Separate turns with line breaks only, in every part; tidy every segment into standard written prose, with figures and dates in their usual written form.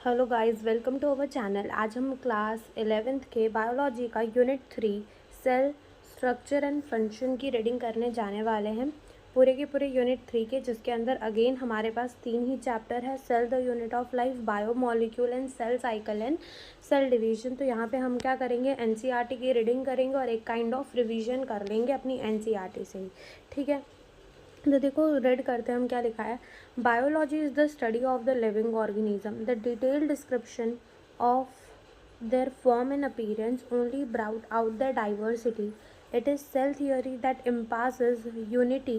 Hello guys, welcome to our channel. आज हम class 11th के बायोलॉजी का unit 3 cell structure and function की रीडिंग करने जाने वाले हैं। पूरे के पूरे यूनिट 3 के, जिसके अंदर अगेन हमारे पास 3 ही चैप्टर है, cell the unit of life, bio molecule and cell cycle and cell division. तो यहाँ पे हम क्या करेंगे, एनसीईआरटी की रीडिंग करेंगे और एक काइंड ऑफ रिविजन कर लेंगे अपनी एनसीईआरटी से ही। ठीक है, तो देखो रेड करते हैं हम क्या लिखा है। Biology is the study of the living organism, the detailed description of their form and appearance only brought out the diversity. It is cell theory that impasses unity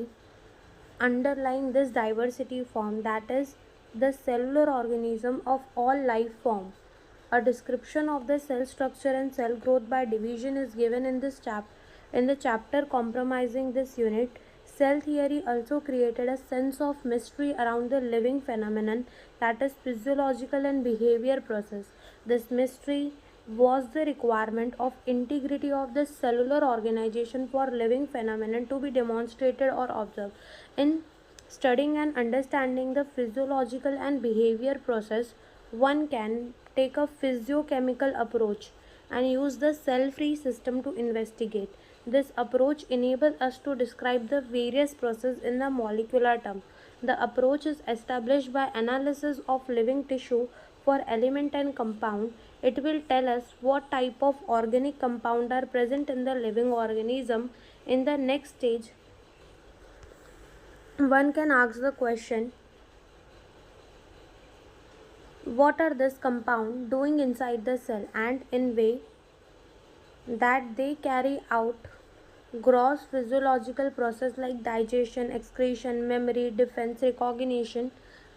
underlying this diversity form, that is the cellular organism of all life form. A description of the cell structure and cell growth by division is given in the chapter comprising this unit. Cell theory also created a sense of mystery around the living phenomenon, that is physiological and behavior process. This mystery was the requirement of integrity of the cellular organization for living phenomenon to be demonstrated or observed. In studying and understanding the physiological and behavior process, one can take a physiochemical approach and use the cell-free system to investigate. This approach enables us to describe the various processes in the molecular term. The approach is established by analysis of living tissue for element and compound. It will tell us what type of organic compound are present in the living organism. In the next stage, one can ask the question, what are this compound doing inside the cell, and in way that they carry out gross physiological process like digestion, excretion, memory, defense, recognition.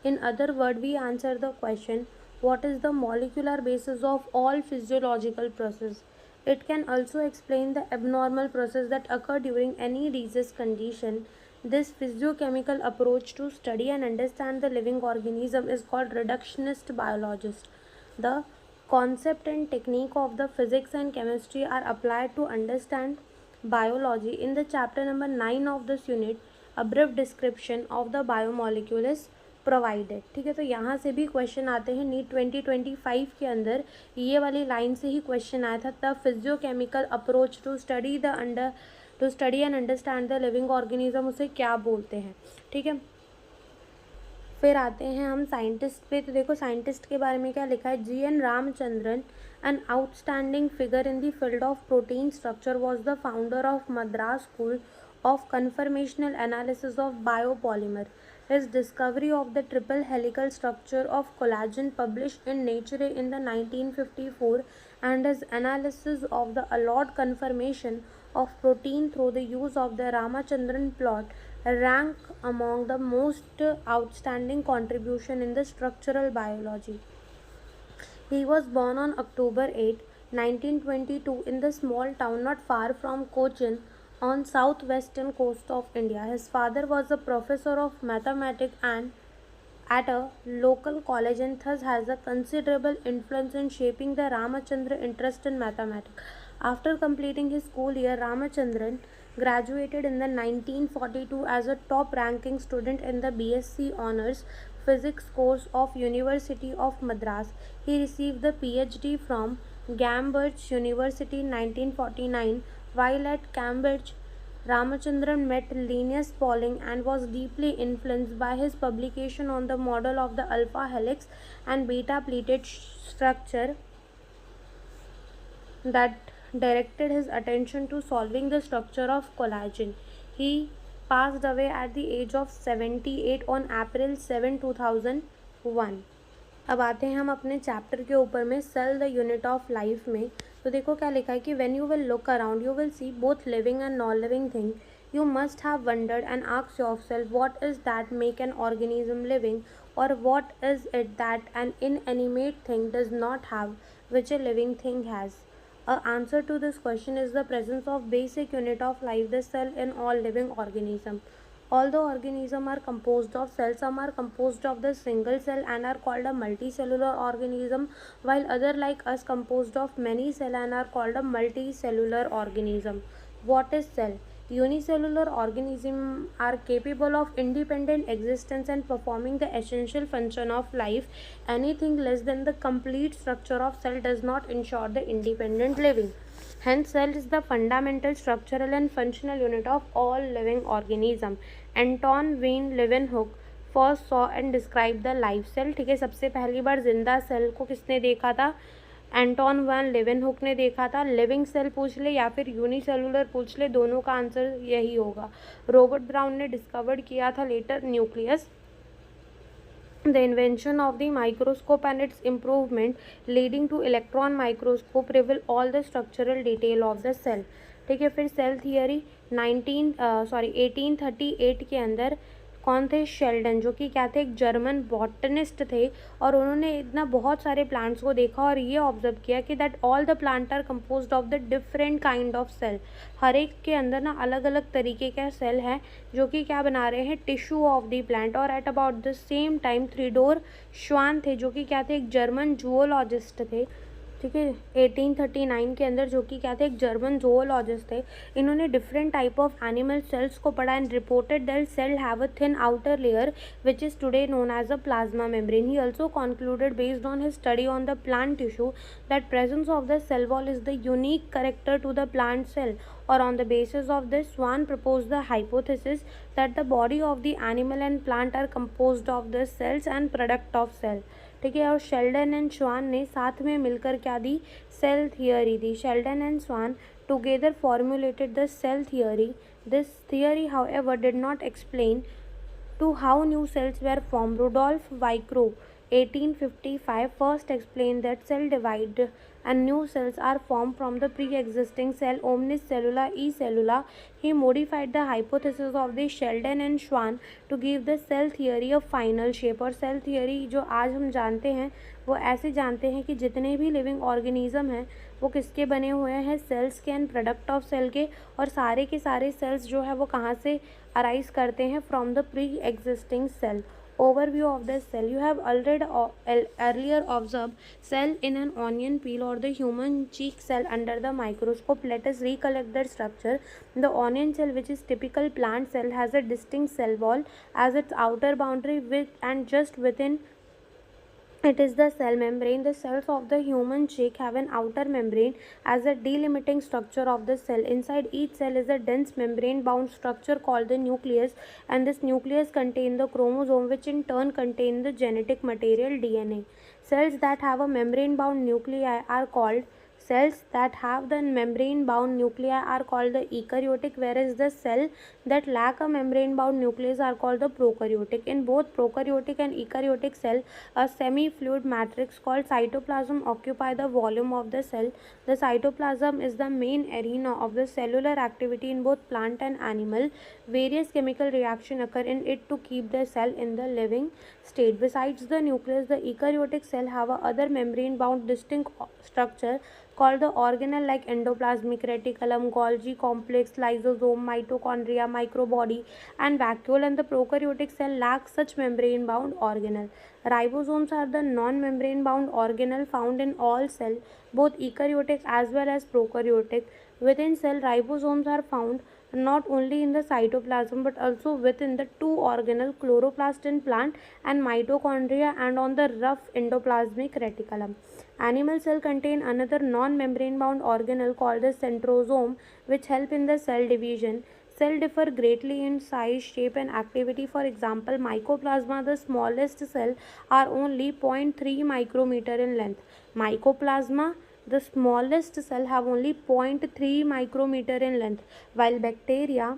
In other words, we answer the question, what is the molecular basis of all physiological process. It can also explain the abnormal process that occur during any disease condition. This physiochemical approach to study and understand the living organism is called reductionist biologist. The concept and technique of the physics and chemistry are applied to understand biology. In the chapter number 9 of this unit, a brief description of the biomolecule is provided. ठीक है, तो यहाँ से भी question आते हैं। NEET 2025 के अंदर ये वाली लाइन से ही क्वेश्चन आया था, the physiochemical approach to study and understand the living organism, उसे क्या बोलते हैं। ठीक है, फिर आते हैं हम साइंटिस्ट पे। तो देखो साइंटिस्ट के बारे में क्या लिखा है, GN. Ramachandran, an outstanding figure in the field of protein structure, was the founder of Madras school of conformational analysis of biopolymer. His discovery of the triple helical structure of collagen, published in Nature in the 1954, and his analysis of the allowed conformation of protein through the use of the Ramachandran plot rank among the most outstanding contribution in the structural biology. He was born on October 8, 1922 in the small town not far from Cochin on southwestern coast of India. His father was a professor of mathematics and at a local college, and thus has a considerable influence in shaping the Ramachandra interest in mathematics. After completing his school year, Ramachandran graduated in the 1942 as a top ranking student in the BSc Honours Physics course of University of Madras. He received the PhD from Cambridge University in 1949. While at Cambridge, Ramachandran met Linus Pauling and was deeply influenced by his publication on the model of the alpha helix and beta pleated structure that directed his attention to solving the structure of collagen. He passed away at the age of 78 on April 7, 2001. अब आते हैं हम अपने chapter के ऊपर में, cell the unit of life में। तो देखो क्या लिखा है कि when you will look around you will see both living and non living thing, you must have wondered and asked yourself what is that make an organism living, और what is it that an inanimate thing does not have which a living thing has. A answer to this question is the presence of basic unit of life, the cell, in all living organism. Although organisms are composed of cells, some are composed of the single cell and are called a multicellular organism, while other like us composed of many cells and are called a multicellular organism. What is cell? Unicellular organisms are capable of independent existence and performing the essential function of life. Anything less than the complete structure of cell does not ensure the independent living. Hence, cell is the fundamental structural and functional unit of all living organism. Anton van Leeuwenhoek first saw and describe the life cell. ठीक है, सबसे पहली बार जिंदा cell को किसने देखा था? Anton van लेवेनहुक ने देखा था. लिविंग सेल पूछ ले या फिर यूनिसेलुलर पूछ ले, दोनों का आंसर यही होगा. रॉबर्ट ब्राउन ने डिस्कवर्ड किया था later nucleus. The invention of the microscope and its improvement leading to electron microscope reveal all the structural detail of the cell. ठीक है, फिर सेल थियरी 1838 के अंदर कौन थे? शेल्डन, जो कि क्या थे? एक जर्मन बॉटनिस्ट थे, और उन्होंने इतना बहुत सारे प्लांट्स को देखा और ये ऑब्जर्व किया कि that all the plant are composed of the different kind of cell. हर एक के अंदर ना अलग अलग तरीके का सेल है जो कि क्या बना रहे हैं? Tissue of the plant. और at about the same time Theodor Schwann थे, जो कि क्या थे? एक जर्मन जूओलॉजिस्ट थे. ठीक है, 1839 के अंदर, जो कि क्या थे? एक जर्मन जूओलॉजिस्ट थे. इन्होंने different type of animal cells को पढ़ा and reported that cell have a thin outer layer which is today known as a plasma membrane. He also concluded based on his study on the plant tissue that presence of the cell wall is the unique character to the plant cell. Or on the basis of this, Swan proposed the hypothesis that the body of the animal and plant are composed of the cells and product of cell. ठीक है, और Sheldon and स्वान ने साथ में मिलकर क्या दी? Cell theory दी. Schleiden and Schwann together formulated the cell theory. This theory however did not explain to how new cells were formed. Rudolf Virchow 1855 first explained that cell divide and new cells are formed from the pre-existing cell omnis cellula e cellula. He modified the hypothesis of the Sheldon and Schwann to give the cell theory a final shape. और cell theory जो आज हम जानते हैं वो ऐसे जानते हैं कि जितने भी लिविंग ऑर्गेनिज्म हैं वो किसके बने हुए हैं? सेल्स के एंड प्रोडक्ट ऑफ सेल के. और सारे के सारे सेल्स जो है वो कहाँ से अराइज करते हैं? From the pre existing cell. Overview of the cell. You have already earlier observed cell in an onion peel or the human cheek cell under the microscope. Let us recollect the structure. The onion cell, which is typical plant cell, has a distinct cell wall as its outer boundary and just within it is the cell membrane. The cells of the human cheek have an outer membrane as a delimiting structure of the cell. Inside each cell is a dense membrane bound structure called the nucleus, and this nucleus contains the chromosome, which in turn contain the genetic material DNA. Cells that have a membrane bound nuclei are called Cells that have the membrane bound nuclei are called the eukaryotic, whereas the cell that lack a membrane bound nucleus are called the prokaryotic. In both prokaryotic and eukaryotic cell, a semi-fluid matrix called cytoplasm occupy the volume of the cell. The cytoplasm is the main arena of the cellular activity in both plant and animal. Various chemical reactions occur in it to keep the cell in the living state. Besides the nucleus, the eukaryotic cell have a other membrane bound distinct structure called the organelle like endoplasmic reticulum, Golgi complex, lysosome, mitochondria, microbody, and vacuole. And the prokaryotic cell lacks such membrane bound organelle. Ribosomes are the non-membrane bound organelle found in all cells, both eukaryotic as well as prokaryotic. Within cell, ribosomes are found not only in the cytoplasm but also within the two organelle, chloroplast in plant and mitochondria, and on the rough endoplasmic reticulum. Animal cell contain another non-membrane bound organelle called the centrosome, which help in the cell division. Cells differ greatly in size, shape and activity. For example, mycoplasma, the smallest cell, are only 0.3 micrometer in length. Mycoplasma, the smallest cell, have only 0.3 micrometer in length, while bacteria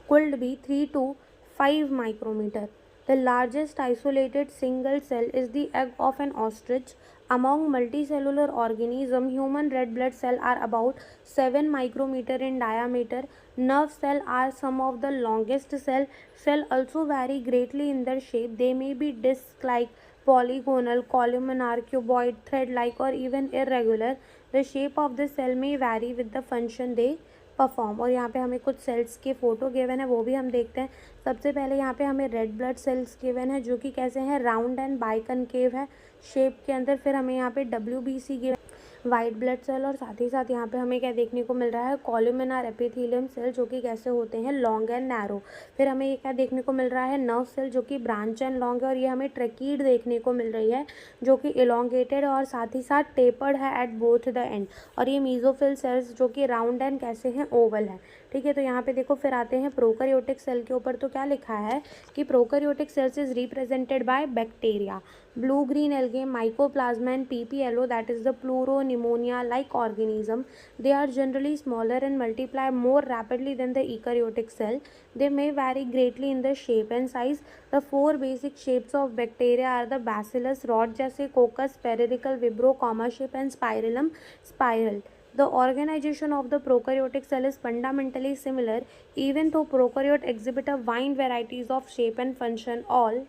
could be 3 to 5 micrometer. The largest isolated single cell is the egg of an ostrich. Among multicellular organisms, human red blood cells are about 7 micrometer in diameter. Nerve cells are some of the longest cells. Cells also vary greatly in their shape. They may be disc-like, polygonal, columnar, cuboid, thread-like, or even irregular. The shape of the cell may vary with the function they perform. और यहाँ पे हमें कुछ sales के photo given है, वो भी हम देखते हैं. सबसे पहले यहाँ पे हमें रेड ब्लड सेल्स गिवन है जो कि कैसे हैं? राउंड एंड बाइकनकेव है शेप के अंदर. फिर हमें यहाँ पे WBC given white blood cell और साथ ही साथ यहाँ पे हमें क्या देखने को मिल रहा है, कॉलमनार एपिथेलियम सेल जो कि कैसे होते हैं, लॉन्ग एंड नैरो। फिर हमें ये क्या देखने को मिल रहा है, नर्व सेल जो कि ब्रांच एंड लॉन्ग है, और ये हमें ट्रैकीड देखने को मिल रही है जो कि इलोंगेटेड और साथ ही साथ टेपर्ड है एट बोथ द एंड। और ये मीजोफिल सेल्स जो कि राउंड एंड कैसे हैं, ओवल है। ठीक है, तो यहाँ पे देखो फिर आते हैं प्रोकैरियोटिक सेल के ऊपर। तो क्या लिखा है कि prokaryotic cells is represented by bacteria, blue green algae, mycoplasma and pplo, that is the pleuropneumonia like organism. They are generally smaller and multiply more rapidly than the eukaryotic cell. They may vary greatly in the shape and size. The four basic shapes of bacteria are the bacillus, rod jaise, coccus, periodical, vibrio, comma shape and spirillum, spiral. The organization of the prokaryotic cell is fundamentally similar, even though prokaryote exhibit a wide varieties of shape and function. All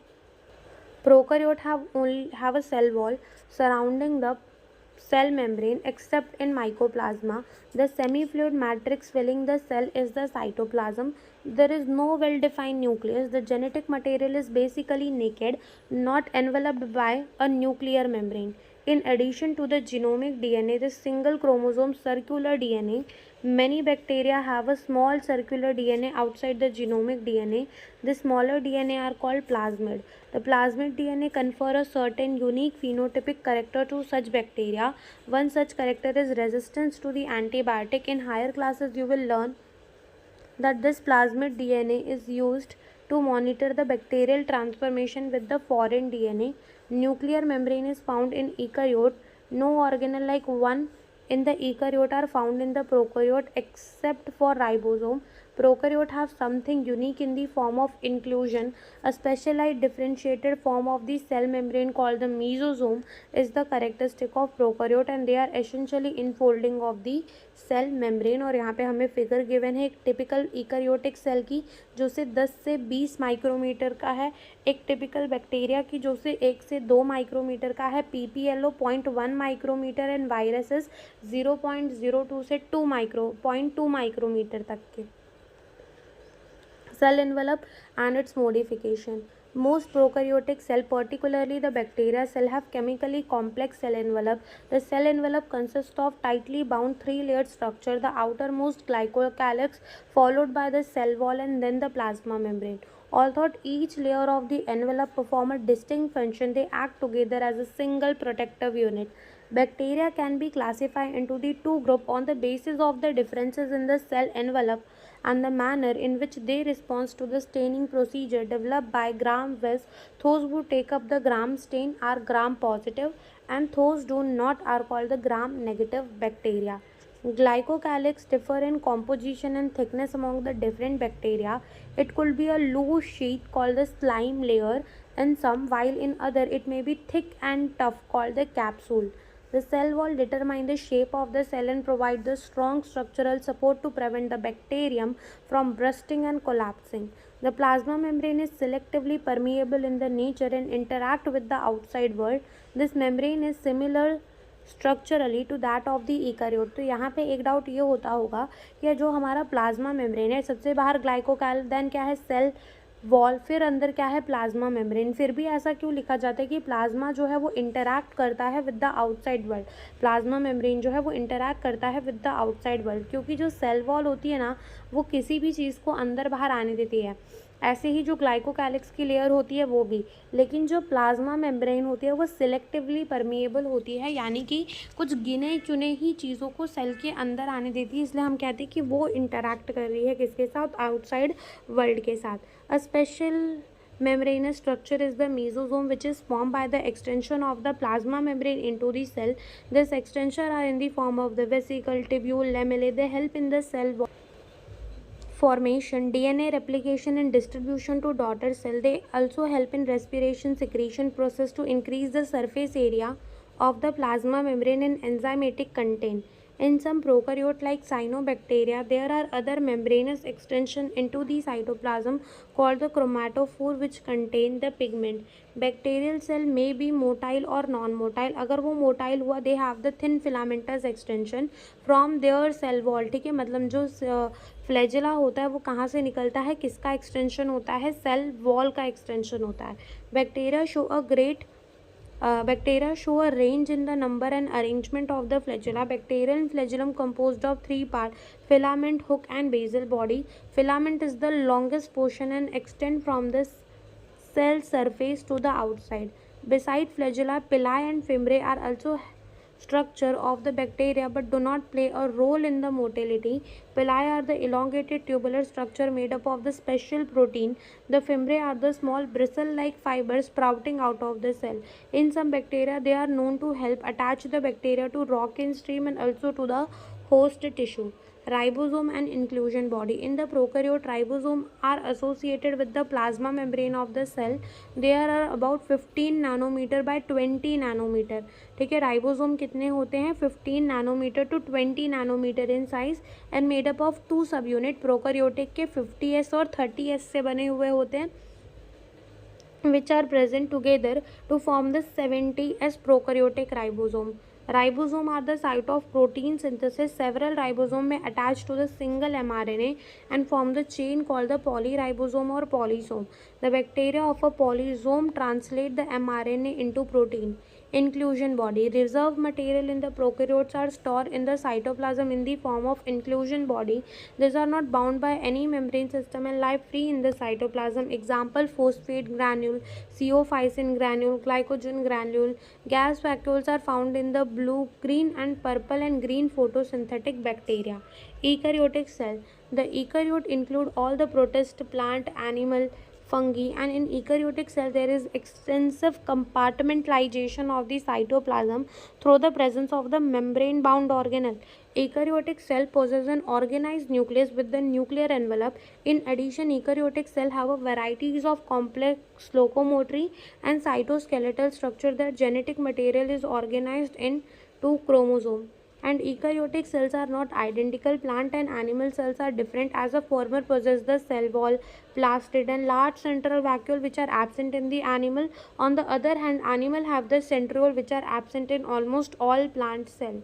prokaryote have a cell wall surrounding the cell membrane, except in mycoplasma. The semi-fluid matrix filling the cell is the cytoplasm. There is no well-defined nucleus. The genetic material is basically naked, not enveloped by a nuclear membrane. In addition to the genomic DNA, the single chromosome circular DNA, many bacteria have a small circular DNA outside the genomic DNA. The smaller DNA are called plasmid. The plasmid DNA confer a certain unique phenotypic character to such bacteria. One such character is resistance to the antibiotic. In higher classes, you will learn that this plasmid DNA is used to monitor the bacterial transformation with the foreign DNA. Nuclear membrane is found in eukaryote. No organelle like one in the eukaryote are found in the prokaryote except for ribosome. Prokaryote have something unique in the form of inclusion. A specialized differentiated form of the cell membrane called the mesosome is the characteristic of prokaryote, and they are essentially infolding of the cell membrane. और यहाँ पे हमें figure given है एक typical ईकैरियोटिक cell की जो से 10 से 20 माइक्रोमीटर का है, एक टिपिकल बैक्टीरिया की जो से 1 से 2 माइक्रोमीटर का है, पीपीएलओ 0.1 माइक्रोमीटर एंड वायरसेस 0.02 से 0.2 माइक्रोमीटर तक के। Cell envelope and its modification. Most prokaryotic cell, particularly the bacteria cell, have chemically complex cell envelope. The cell envelope consists of tightly bound three-layered structure, the outermost glycocalyx, followed by the cell wall and then the plasma membrane. Although each layer of the envelope perform a distinct function, they act together as a single protective unit. Bacteria can be classified into the two groups on the basis of the differences in the cell envelope and the manner in which they respond to the staining procedure developed by Gram-West. Those who take up the Gram stain are Gram-positive, and those do not are called the Gram-negative bacteria. Glycocalyx differ in composition and thickness among the different bacteria. It could be a loose sheath called the slime layer in some, while in other it may be thick and tough called the capsule. The cell wall determines the shape of the cell and provides the strong structural support to prevent the bacterium from bursting and collapsing. The plasma membrane is selectively permeable in the nature and interact with the outside world. This membrane is similar structurally to that of the eukaryote. तो यहाँ पे एक doubt ये होता होगा कि जो हमारा प्लाज्मा मेम्ब्रेन है, सबसे बाहर ग्लाइकोकाल, देन क्या है सेल वॉल, फिर अंदर क्या है प्लाज्मा मेम्ब्रेन। फिर भी ऐसा क्यों लिखा जाता है कि प्लाज्मा जो है वो इंटरैक्ट करता है with the outside world, plasma membrane जो है वो इंटरैक्ट करता है विद द आउटसाइड वर्ल्ड, क्योंकि जो सेल वॉल होती है ना वो किसी भी चीज़ को अंदर बाहर आने देती है। ऐसे ही जो ग्लाइकोकैलिक्स की लेयर होती है वो भी, लेकिन जो प्लाज्मा मेम्ब्रेन होती है वो सिलेक्टिवली परमिएबल होती है, यानी कि कुछ गिने चुने ही चीज़ों को सेल के अंदर आने देती है, इसलिए हम कहते हैं कि वो इंटरैक्ट कर रही है किसके साथ, आउटसाइड वर्ल्ड के साथ। A special membranous structure is the mesosome, which is formed by the extension of the plasma membrane into the cell. This extension are in the form of the vesicle, tubule, lamellae. They help in the cell formation, DNA replication and distribution to daughter cell. They also help in respiration secretion process to increase the surface area of the plasma membrane and enzymatic content. In some prokaryote like cyanobacteria, there are other membranous extension into the cytoplasm called the chromatophore, which contain the pigment. Bacterial cell may be motile or non-motile. अगर वो motile हुआ, they have the thin filamentous extension from their cell wall. ठीक है, मतलब जो flagella होता है वो कहाँ से निकलता है, किसका एक्सटेंशन होता है, सेल वॉल का एक्सटेंशन होता है। Bacteria show a Bacteria show a range in the number and arrangement of the flagella. Bacterial flagellum composed of three parts: filament, hook, and basal body. Filament is the longest portion and extend from the cell surface to the outside. Beside flagella, pili and fimbriae are also structure of the bacteria but do not play a role in the motility. Pili are the elongated tubular structure made up of the special protein. The fimbriae are the small bristle-like fibers sprouting out of the cell. In some bacteria, they are known to help attach the bacteria to rock in stream and also to the host tissue. Ribosome and inclusion body. In the prokaryote, ribosome are associated with the plasma membrane of the cell. There are about 15 nanometer by 20 nanometer. ठीक है, ribosome कितने होते हैं? 15 nanometre to 20 nanometre in size and made up of 2 सब unit. Prokaryotic के 50s और 30s से बने हुए होते हैं, which are present together to form the 70s prokaryotic ribosome. Ribosome are the site of protein synthesis. Several ribosomes may attach to the single mRNA and form the chain called the polyribosome or polysome. The bacteria of a polysome translate the mRNA into protein. Inclusion body. Reserved material in the prokaryotes are stored in the cytoplasm in the form of inclusion body. These are not bound by any membrane system and lie free in the cytoplasm. Example: phosphate granule, ceophysin granule, glycogen granule. Gas vacuoles are found in the blue, green and purple and green photosynthetic bacteria. Eukaryotic cell. The eukaryote include all the protist, plant, animal, fungi, and in eukaryotic cell there is extensive compartmentalization of the cytoplasm through the presence of the membrane bound organelle. Eukaryotic cell possesses an organized nucleus with the nuclear envelope. In addition, eukaryotic cell have a varieties of complex locomotory and cytoskeletal structure. Their genetic material is organized into chromosome. And eukaryotic cells are not identical. Plant and animal cells are different, as the former possess the cell wall, plastid, and large central vacuole which are absent in the animal. On the other hand, animal have the centriole which are absent in almost all plant cell.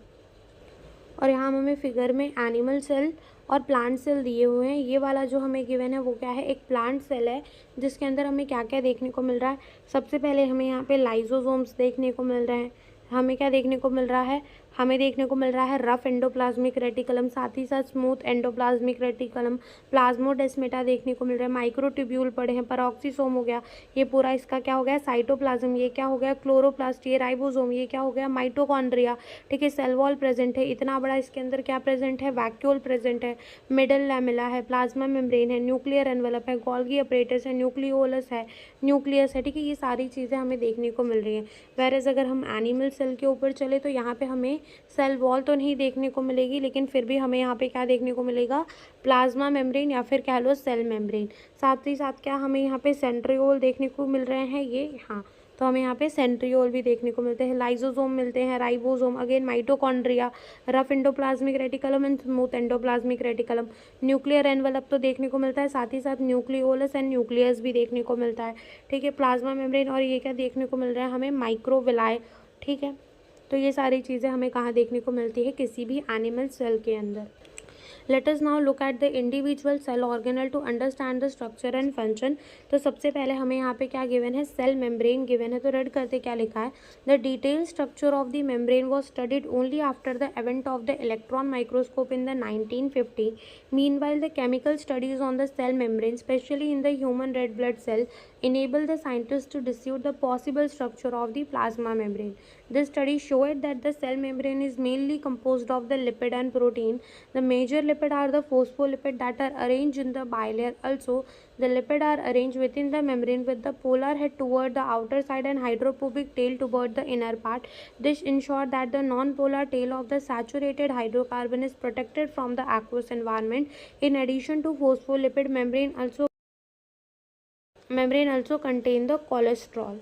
और यहाँ हमें figure में animal cell और plant cell दिए हुए हैं. ये वाला जो हमें गिवन है वो क्या है? एक प्लांट सेल है जिसके अंदर हमें क्या क्या देखने को मिल रहा है. सबसे पहले हमें यहाँ पे लाइजोसोम्स देखने को मिल रहे हैं. हमें क्या देखने को मिल रहा है? हमें देखने को मिल रहा है रफ एंडोप्लाज्मिक रेटिकुलम, साथ ही साथ स्मूथ एंडोप्लाज्मिक रेटिकुलम, प्लाज्मोडेस्मेटा देखने को मिल रहा है, माइक्रोट्यूब्यूल पड़े हैं, पेरोक्सीसोम हो गया, ये पूरा इसका क्या हो गया? साइटोप्लाज्म. ये क्या हो गया? क्लोरोप्लास्ट. ये राइबोसोम. ये क्या हो गया? माइटोकॉन्ड्रिया. ठीक है, सेल वॉल प्रेजेंट है. इतना बड़ा इसके अंदर क्या प्रेजेंट है? वैक्यूल प्रेजेंट है, मिडल लैमेला है, प्लाज्मा मेम्ब्रेन है, न्यूक्लियर एनवेलप है, गोल्गी अपरेटस है, न्यूक्लियोलस है, न्यूक्लियस है. ठीक है, ये सारी चीज़ें हमें देखने को मिल रही हैं. वैरेज अगर हम एनिमल सेल के ऊपर चले तो यहाँ पे हमें सेल वॉल तो नहीं देखने को मिलेगी, लेकिन फिर भी हमें यहाँ पे क्या देखने को मिलेगा? प्लाज्मा मेम्ब्रेन या फिर कह लो सेल मेम्ब्रेन. साथ ही साथ क्या हमें यहाँ पे सेंट्रियोल देखने को मिल रहे हैं? ये हाँ, तो हमें यहाँ पे सेंट्रियोल भी देखने को मिलते हैं, लाइजोसोम मिलते हैं, ribosome, again mitochondria, rough endoplasmic reticulum and smooth endoplasmic reticulum, nuclear envelope तो देखने को मिलता है, साथ ही साथ न्यूक्लियोलस एंड न्यूक्लियस भी देखने को मिलता है. ठीक है, प्लाज्मा मेम्ब्रेन, और ये क्या देखने को मिल रहा है हमें? माइक्रोविलाई. ठीक है, तो ये सारी चीज़ें हमें कहाँ देखने को मिलती है? किसी भी एनिमल सेल के अंदर. Let us now look at the individual cell organelle to understand the structure and function. तो सबसे पहले हमें यहाँ पे क्या गिवन है? सेल मेम्ब्रेन गिवन है. तो रेड करते क्या लिखा है? The detailed structure of the membrane was studied only after the advent of the electron microscope in the 1950. Meanwhile, the chemical studies on the cell membrane, especially in the human red blood cell, enable the scientists to decode the possible structure of the plasma membrane. This study showed that the cell membrane is mainly composed of the lipid and protein. The major lipid are the phospholipid that are arranged in the bilayer. Also, the lipid are arranged within the membrane with the polar head toward the outer side and hydrophobic tail toward the inner part. This ensures that the non-polar tail of the saturated hydrocarbon is protected from the aqueous environment. In addition to phospholipid, membrane also contain the cholesterol.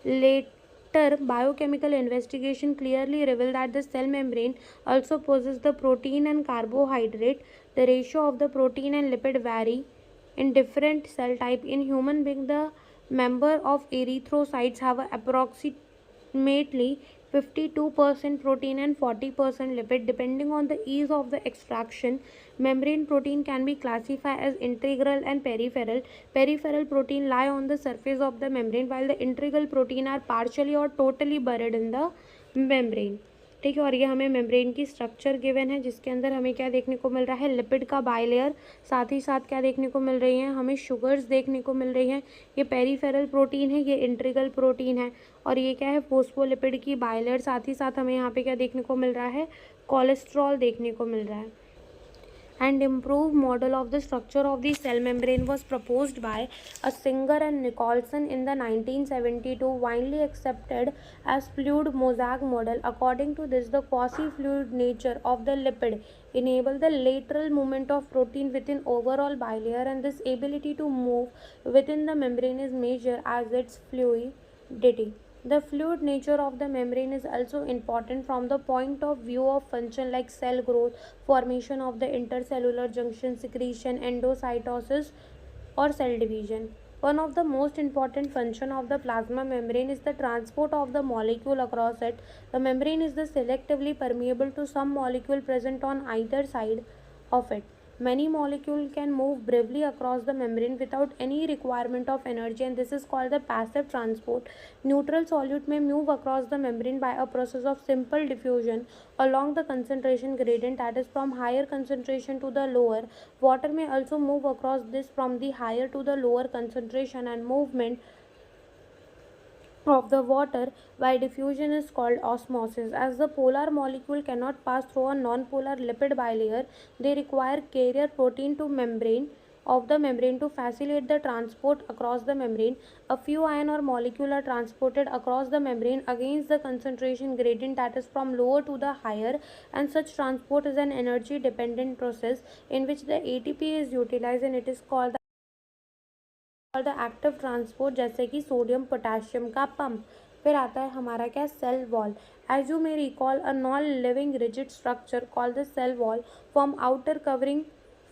Later biochemical investigation clearly revealed that the cell membrane also possesses the protein and carbohydrate. The ratio of the protein and lipid vary in different cell type. In human being, the number of erythrocytes have approximately 52% protein and 40% lipid. Depending on the ease of the extraction, membrane protein can be classified as integral and peripheral. Peripheral protein lie on the surface of the membrane, while the integral protein are partially or totally buried in the membrane. ठीक है, और ये हमें membrane की structure given है, जिसके अंदर हमें क्या देखने को मिल रहा है, लिपिड का बाइलेयर, साथ ही साथ क्या देखने को मिल रही हैं, हमें शुगर्स देखने को मिल रही हैं। ये पेरीफेरल प्रोटीन है, ये इंट्रीगल प्रोटीन है, और ये क्या है, फोस्फोलिपिड की बाइलेयर। साथ ही साथ हमें यहाँ पे क्या देखने को मिल रहा है, कोलेस्ट्रॉल देखने को मिल रहा है। And improved model of the structure of the cell membrane was proposed by a Singer and Nicholson in the 1972, widely accepted as fluid mosaic model. According to this, the quasi-fluid nature of the lipid enable the lateral movement of protein within overall bilayer, and this ability to move within the membrane is measured as its fluidity. The fluid nature of the membrane is also important from the point of view of function like cell growth, formation of the intercellular junction, secretion, endocytosis, or cell division. One of the most important function of the plasma membrane is the transport of the molecule across it. The membrane is the selectively permeable to some molecule present on either side of it. Many molecules can move briefly across the membrane without any requirement of energy, and this is called the passive transport. Neutral solute may move across the membrane by a process of simple diffusion along the concentration gradient, that is from higher concentration to the lower. Water may also move across this from the higher to the lower concentration, and movement of the water by diffusion is called osmosis. As the polar molecule cannot pass through a non-polar lipid bilayer, they require carrier protein to membrane of the membrane to facilitate the transport across the membrane. A few ion or molecule are transported across the membrane against the concentration gradient, that is from lower to the higher, and such transport is an energy dependent process in which the ATP is utilized, and it is called the active transport, जैसे कि sodium potassium का pump. फिर आता है हमारा क्या, cell wall. As you may recall, a non living rigid structure called the cell wall form outer covering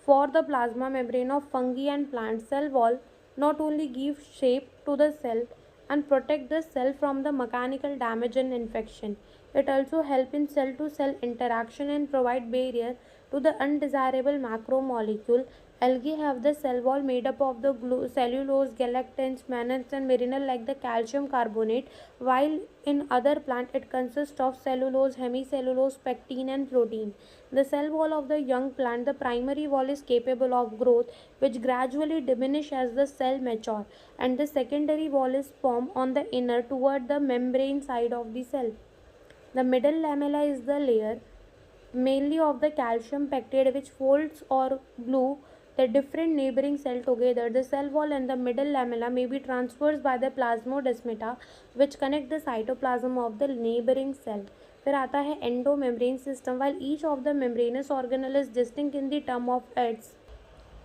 for the plasma membrane of fungi and plants. Cell wall not only give shape to the cell and protect the cell from the mechanical damage and infection, it also help in cell to cell interaction and provide barrier to the undesirable macromolecule. Algae have the cell wall made up of the cellulose, galactans, mannans, and mineral like the calcium carbonate, while in other plant it consists of cellulose, hemicellulose, pectin, and protein. The cell wall of the young plant, the primary wall, is capable of growth, which gradually diminish as the cell mature, and the secondary wall is formed on the inner toward the membrane side of the cell. The middle lamella is the layer mainly of the calcium pectide which folds or glue the different neighboring cell together. The cell wall and the middle lamella may be traversed by the plasmodesmata which connect the cytoplasm of the neighboring cell. फिर आता है endomembrane system. While each of the membranous organelle is distinct in the term of its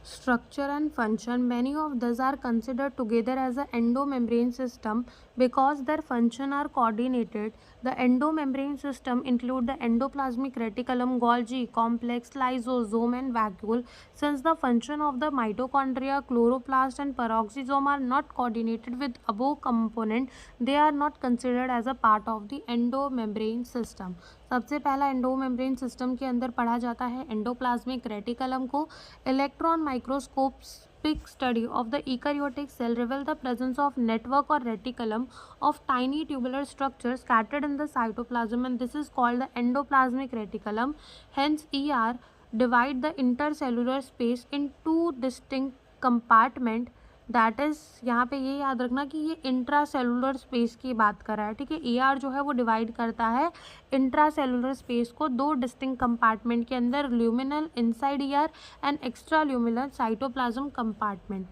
structure and function, many of these are considered together as an endomembrane system because their function are coordinated. The endomembrane system include the endoplasmic reticulum, Golgi complex, lysosome, and vacuole. Since the function of the mitochondria, chloroplast, and peroxisome are not coordinated with above component, they are not considered as a part of the endomembrane system. सबसे पहला endomembrane system के अंदर पढ़ा जाता है endoplasmic reticulum को. Electron microscopic study of the eukaryotic cell reveal the presence of network or reticulum of tiny tubular structures scattered in the cytoplasm, and this is called the endoplasmic reticulum. Hence ER divide the intercellular space in two distinct compartment. That is यहाँ पे ये याद रखना कि ये intra cellular space की बात कर रहा है. ठीक है, ए आर जो है वो डिवाइड करता है इंट्रा सेलुलर स्पेस को दो डिस्टिंक्ट कंपार्टमेंट के अंदर, luminal inside E R and extra luminal cytoplasm compartment.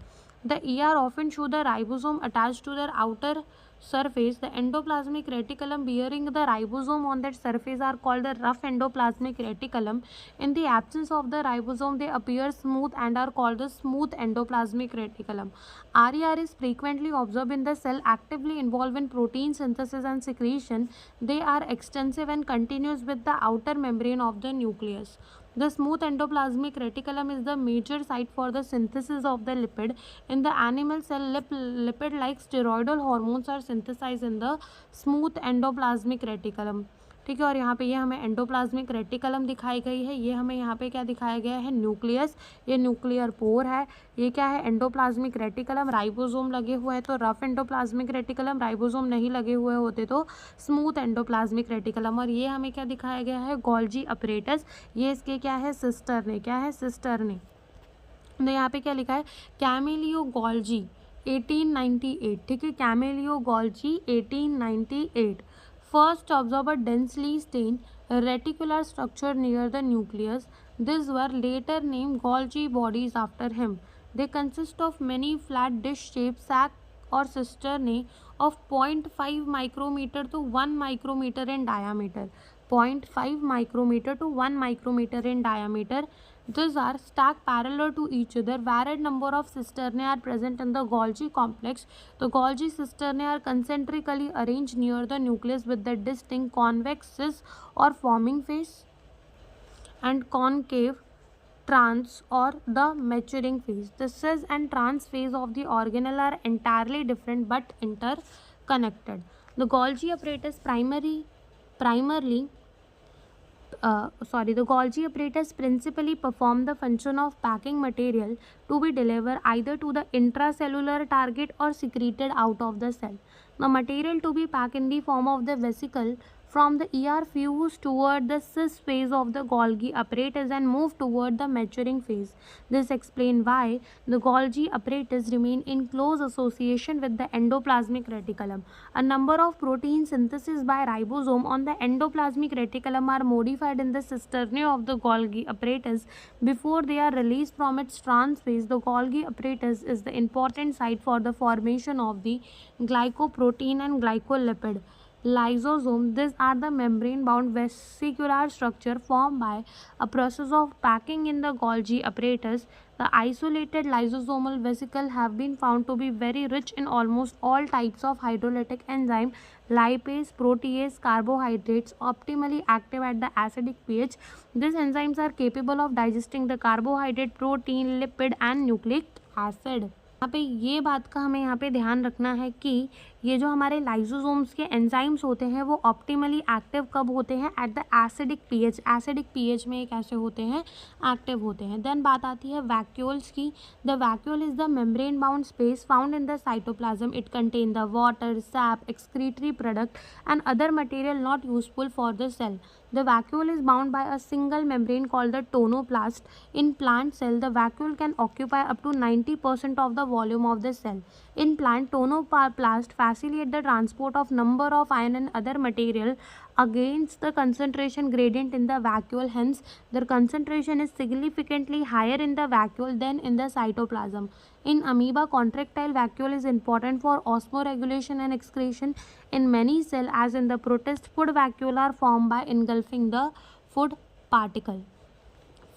The E R often show the ribosome attach to their outer surface. The endoplasmic reticulum bearing the ribosome on that surface are called the rough endoplasmic reticulum. In the absence of the ribosome, they appear smooth and are called the smooth endoplasmic reticulum. RER is frequently observed in the cell, actively involved in protein synthesis and secretion. They are extensive and continuous with the outer membrane of the nucleus. The smooth endoplasmic reticulum is the major site for the synthesis of the lipid. In the animal cell, lipid-like steroidal hormones are synthesized in the smooth endoplasmic reticulum. ठीक है, और यहाँ पे ये हमें endoplasmic रेटिकलम दिखाई गई है, ये हमें यहाँ पे क्या दिखाया गया है, न्यूक्लियस, ये न्यूक्लियर पोर है, ये क्या है, एंडोप्लाज्मिक रेटिकलम, राइबोसोम लगे हुए हैं तो रफ एंडोप्लाज्मिक रेटिकलम, राइबोसोम नहीं लगे हुए होते तो स्मूथ एंडोप्लाज्मिक रेटिकलम। और ये हमें क्या दिखाया गया है, गोल्जी अपरेटस, ये इसके क्या है, सिस्टर ने, क्या है, सिस्टर ने। तो यहाँ पे क्या लिखा है, कैमेलियो गोल्जी 1898, ठीक है, कैमेलियो Golgi 1898 first observed a densely stained reticular structure near the nucleus. These were later named Golgi bodies after him. They consist of many flat dish-shaped sac or cisternae of 0.5 micrometer to 1 micrometer in diameter. 0.5 micrometer to 1 micrometer in diameter. These are stacked parallel to each other. Varied number of cisternae are present in the Golgi complex. The Golgi cisternae are concentrically arranged near the nucleus with the distinct convex cis or forming phase and concave trans or the maturing phase. The cis and trans phase of the organelle are entirely different but interconnected. The Golgi apparatus the Golgi apparatus principally perform the function of packing material to be delivered either to the intracellular target or secreted out of the cell. The material to be packed in the form of the vesicle from the ER fuse toward the cis phase of the Golgi apparatus and move toward the maturing phase. This explains why the Golgi apparatus remain in close association with the endoplasmic reticulum. A number of protein synthesis by ribosome on the endoplasmic reticulum are modified in the cisternae of the Golgi apparatus before they are released from its trans phase. The Golgi apparatus is the important site for the formation of the glycoprotein and glycolipid lysosome. These are the membrane-bound vesicular structure formed by a process of packing in the Golgi apparatus. The isolated lysosomal vesicle have been found to be very rich in almost all types of hydrolytic enzyme, lipase, protease, carbohydrates, optimally active at the acidic pH. These enzymes are capable of digesting the carbohydrate, protein, lipid and nucleic acid. यहाँ पे ये बात का हमें यहाँ पे ध्यान रखना है कि ये जो हमारे लाइसोसोम्स के एंजाइम्स होते हैं वो ऑप्टिमली एक्टिव कब होते हैं, at the acidic pH. Acidic pH में कैसे होते हैं, एक्टिव होते हैं। देन बात आती है वैक्यूल्स की। The vacuole is the membrane bound space found in the cytoplasm. It contain the water, sap, excretory product and other material not useful for the cell. The vacuole is bound by a single membrane called the tonoplast. In plant cell, the vacuole can occupy up to 90% of the volume of the cell. In plant, tonoplast facilitate the transport of number of ion and other material against the concentration gradient in the vacuole. Hence, their concentration is significantly higher in the vacuole than in the cytoplasm. In amoeba, contractile vacuole is important for osmoregulation and excretion. In many cells, as in the protist, food vacuole are formed by engulfing the food particle.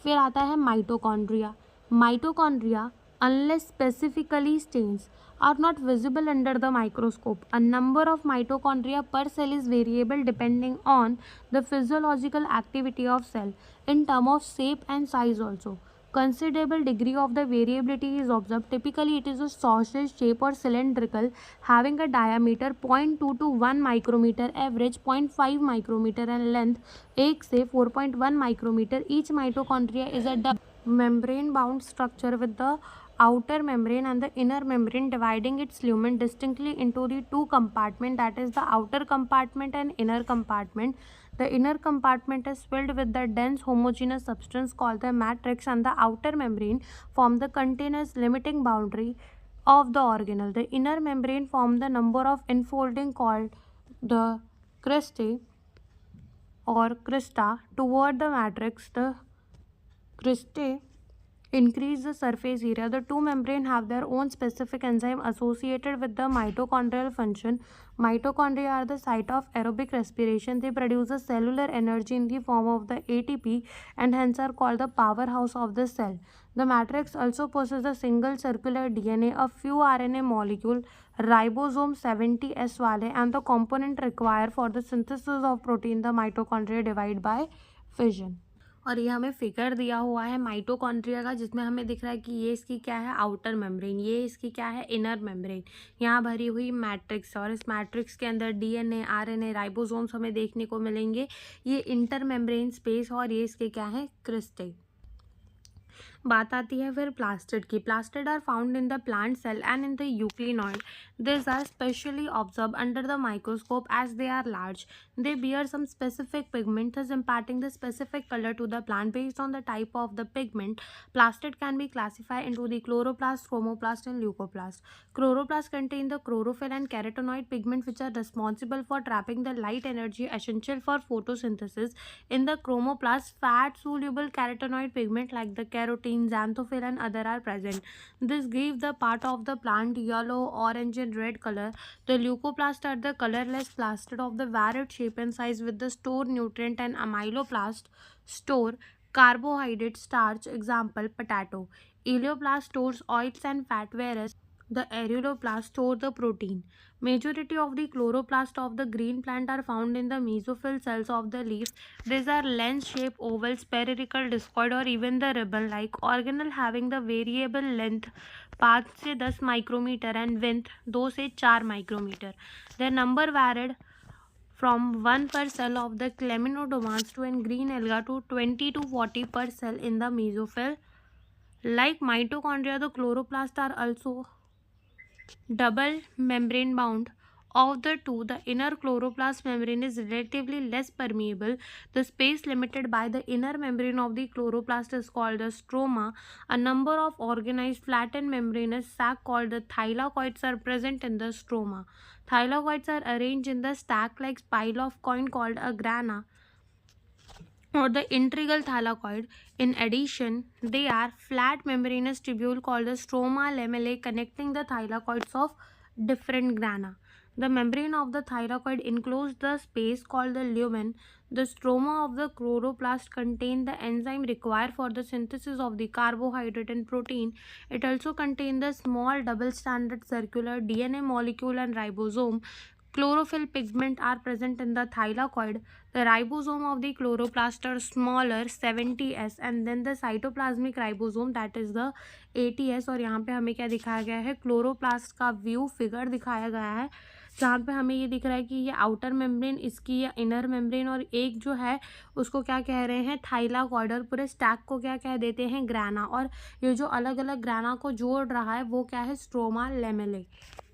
फिर आता है mitochondria. Mitochondria, unless specifically stains, are not visible under the microscope. A number of mitochondria per cell is variable depending on the physiological activity of cell in terms of shape and size also. Considerable degree of the variability is observed. Typically, it is a sausage shape or cylindrical, having a diameter 0.2 to 1 micrometer, average 0.5 micrometer, and length 1 से 4.1 micrometer. Each mitochondria is a membrane-bound structure with the outer membrane and the inner membrane dividing its lumen distinctly into the two compartments, that is the outer compartment and inner compartment. The inner compartment is filled with the dense homogeneous substance called the matrix, and the outer membrane form the continuous limiting boundary of the organelle. The inner membrane form the number of enfolding called the cristae or crista toward the matrix. The cristae increase the surface area. The two membranes have their own specific enzyme associated with the mitochondrial function. Mitochondria are the site of aerobic respiration. They produce the cellular energy in the form of the ATP and hence are called the powerhouse of the cell. The matrix also possesses a single circular DNA, a few RNA molecule, ribosome 70S wale, and the component required for the synthesis of protein. The mitochondria divide by fission. और ये हमें figure दिया हुआ है mitochondria का, जिसमें हमें दिख रहा है कि ये इसकी क्या है, आउटर मेम्ब्रेन, ये इसकी क्या है, इनर मेम्ब्रेन। यहाँ भरी हुई मैट्रिक्स, और इस मैट्रिक्स के अंदर डीएनए, आरएनए, राइबोसोम्स हमें देखने को मिलेंगे। ये इंटर मेम्ब्रेन स्पेस, और ये इसके क्या है, क्रिस्टे। बात आती है फिर प्लास्टिड की। Plastid are found in the plant cell and in the euglenoid. These are specially observed under the microscope as they are large. They bear some specific pigment, thus imparting the specific color to the plant based on the type of the pigment. Plastid can be classified into the chloroplast, chromoplast, and leucoplast. Chloroplast contain the chlorophyll and carotenoid pigment which are responsible for trapping the light energy essential for photosynthesis. In the chromoplast, fat-soluble carotenoid pigment like the carotene, xanthophyll, and other are present. This gives the part of the plant yellow, orange, and red color. The leucoplasts are the colorless plastid of the varied shape and size with the store nutrient, and amyloplast store carbohydrate, starch, example potato. Elioplast stores oils and fat, whereas the areoplast store the protein. Majority of the chloroplast of the green plant are found in the mesophyll cells of the leaves. These are lens-shaped, oval, spherical, discoid, or even the ribbon-like organelle having the variable length 5 से 10 micrometer and width 2 से 4 micrometer. Their number varied from 1 per cell of the Chlamydomonas to in green alga to 20 to 40 per cell in the mesophyll. Like mitochondria, the chloroplasts are also double membrane bound. Of the two, the inner chloroplast membrane is relatively less permeable. The space limited by the inner membrane of the chloroplast is called the stroma. A number of organized flattened membranous sac called the thylakoids are present in the stroma. Thylakoids are arranged in the stack-like pile of coin called a grana or the integral thylakoid. In addition, they are flat membranous tubule called the stroma lamellae connecting the thylakoids of different grana. The membrane of the thylakoid encloses the space called the lumen. The stroma of the chloroplast contain the enzyme required for the synthesis of the carbohydrate and protein. It also contains the small double-stranded circular DNA molecule and ribosome. Chlorophyll pigment are present in the thylakoid. The ribosome of the chloroplast are smaller 70s and then the cytoplasmic ribosome that is the 80s. और यहाँ पे हमें क्या दिखाया गया है, chloroplast का view figure दिखाया गया है, जहाँ पे हमें ये दिख रहा है कि ये आउटर मेम्ब्रेन इसकी या इनर मेम्ब्रेन, और एक जो है उसको क्या कह रहे हैं, थाइलाकॉइड, और पूरे स्टैक को क्या कह देते हैं, ग्राना, और ये जो अलग अलग ग्राना को जोड़ रहा है वो क्या है, स्ट्रोमा लेमेले.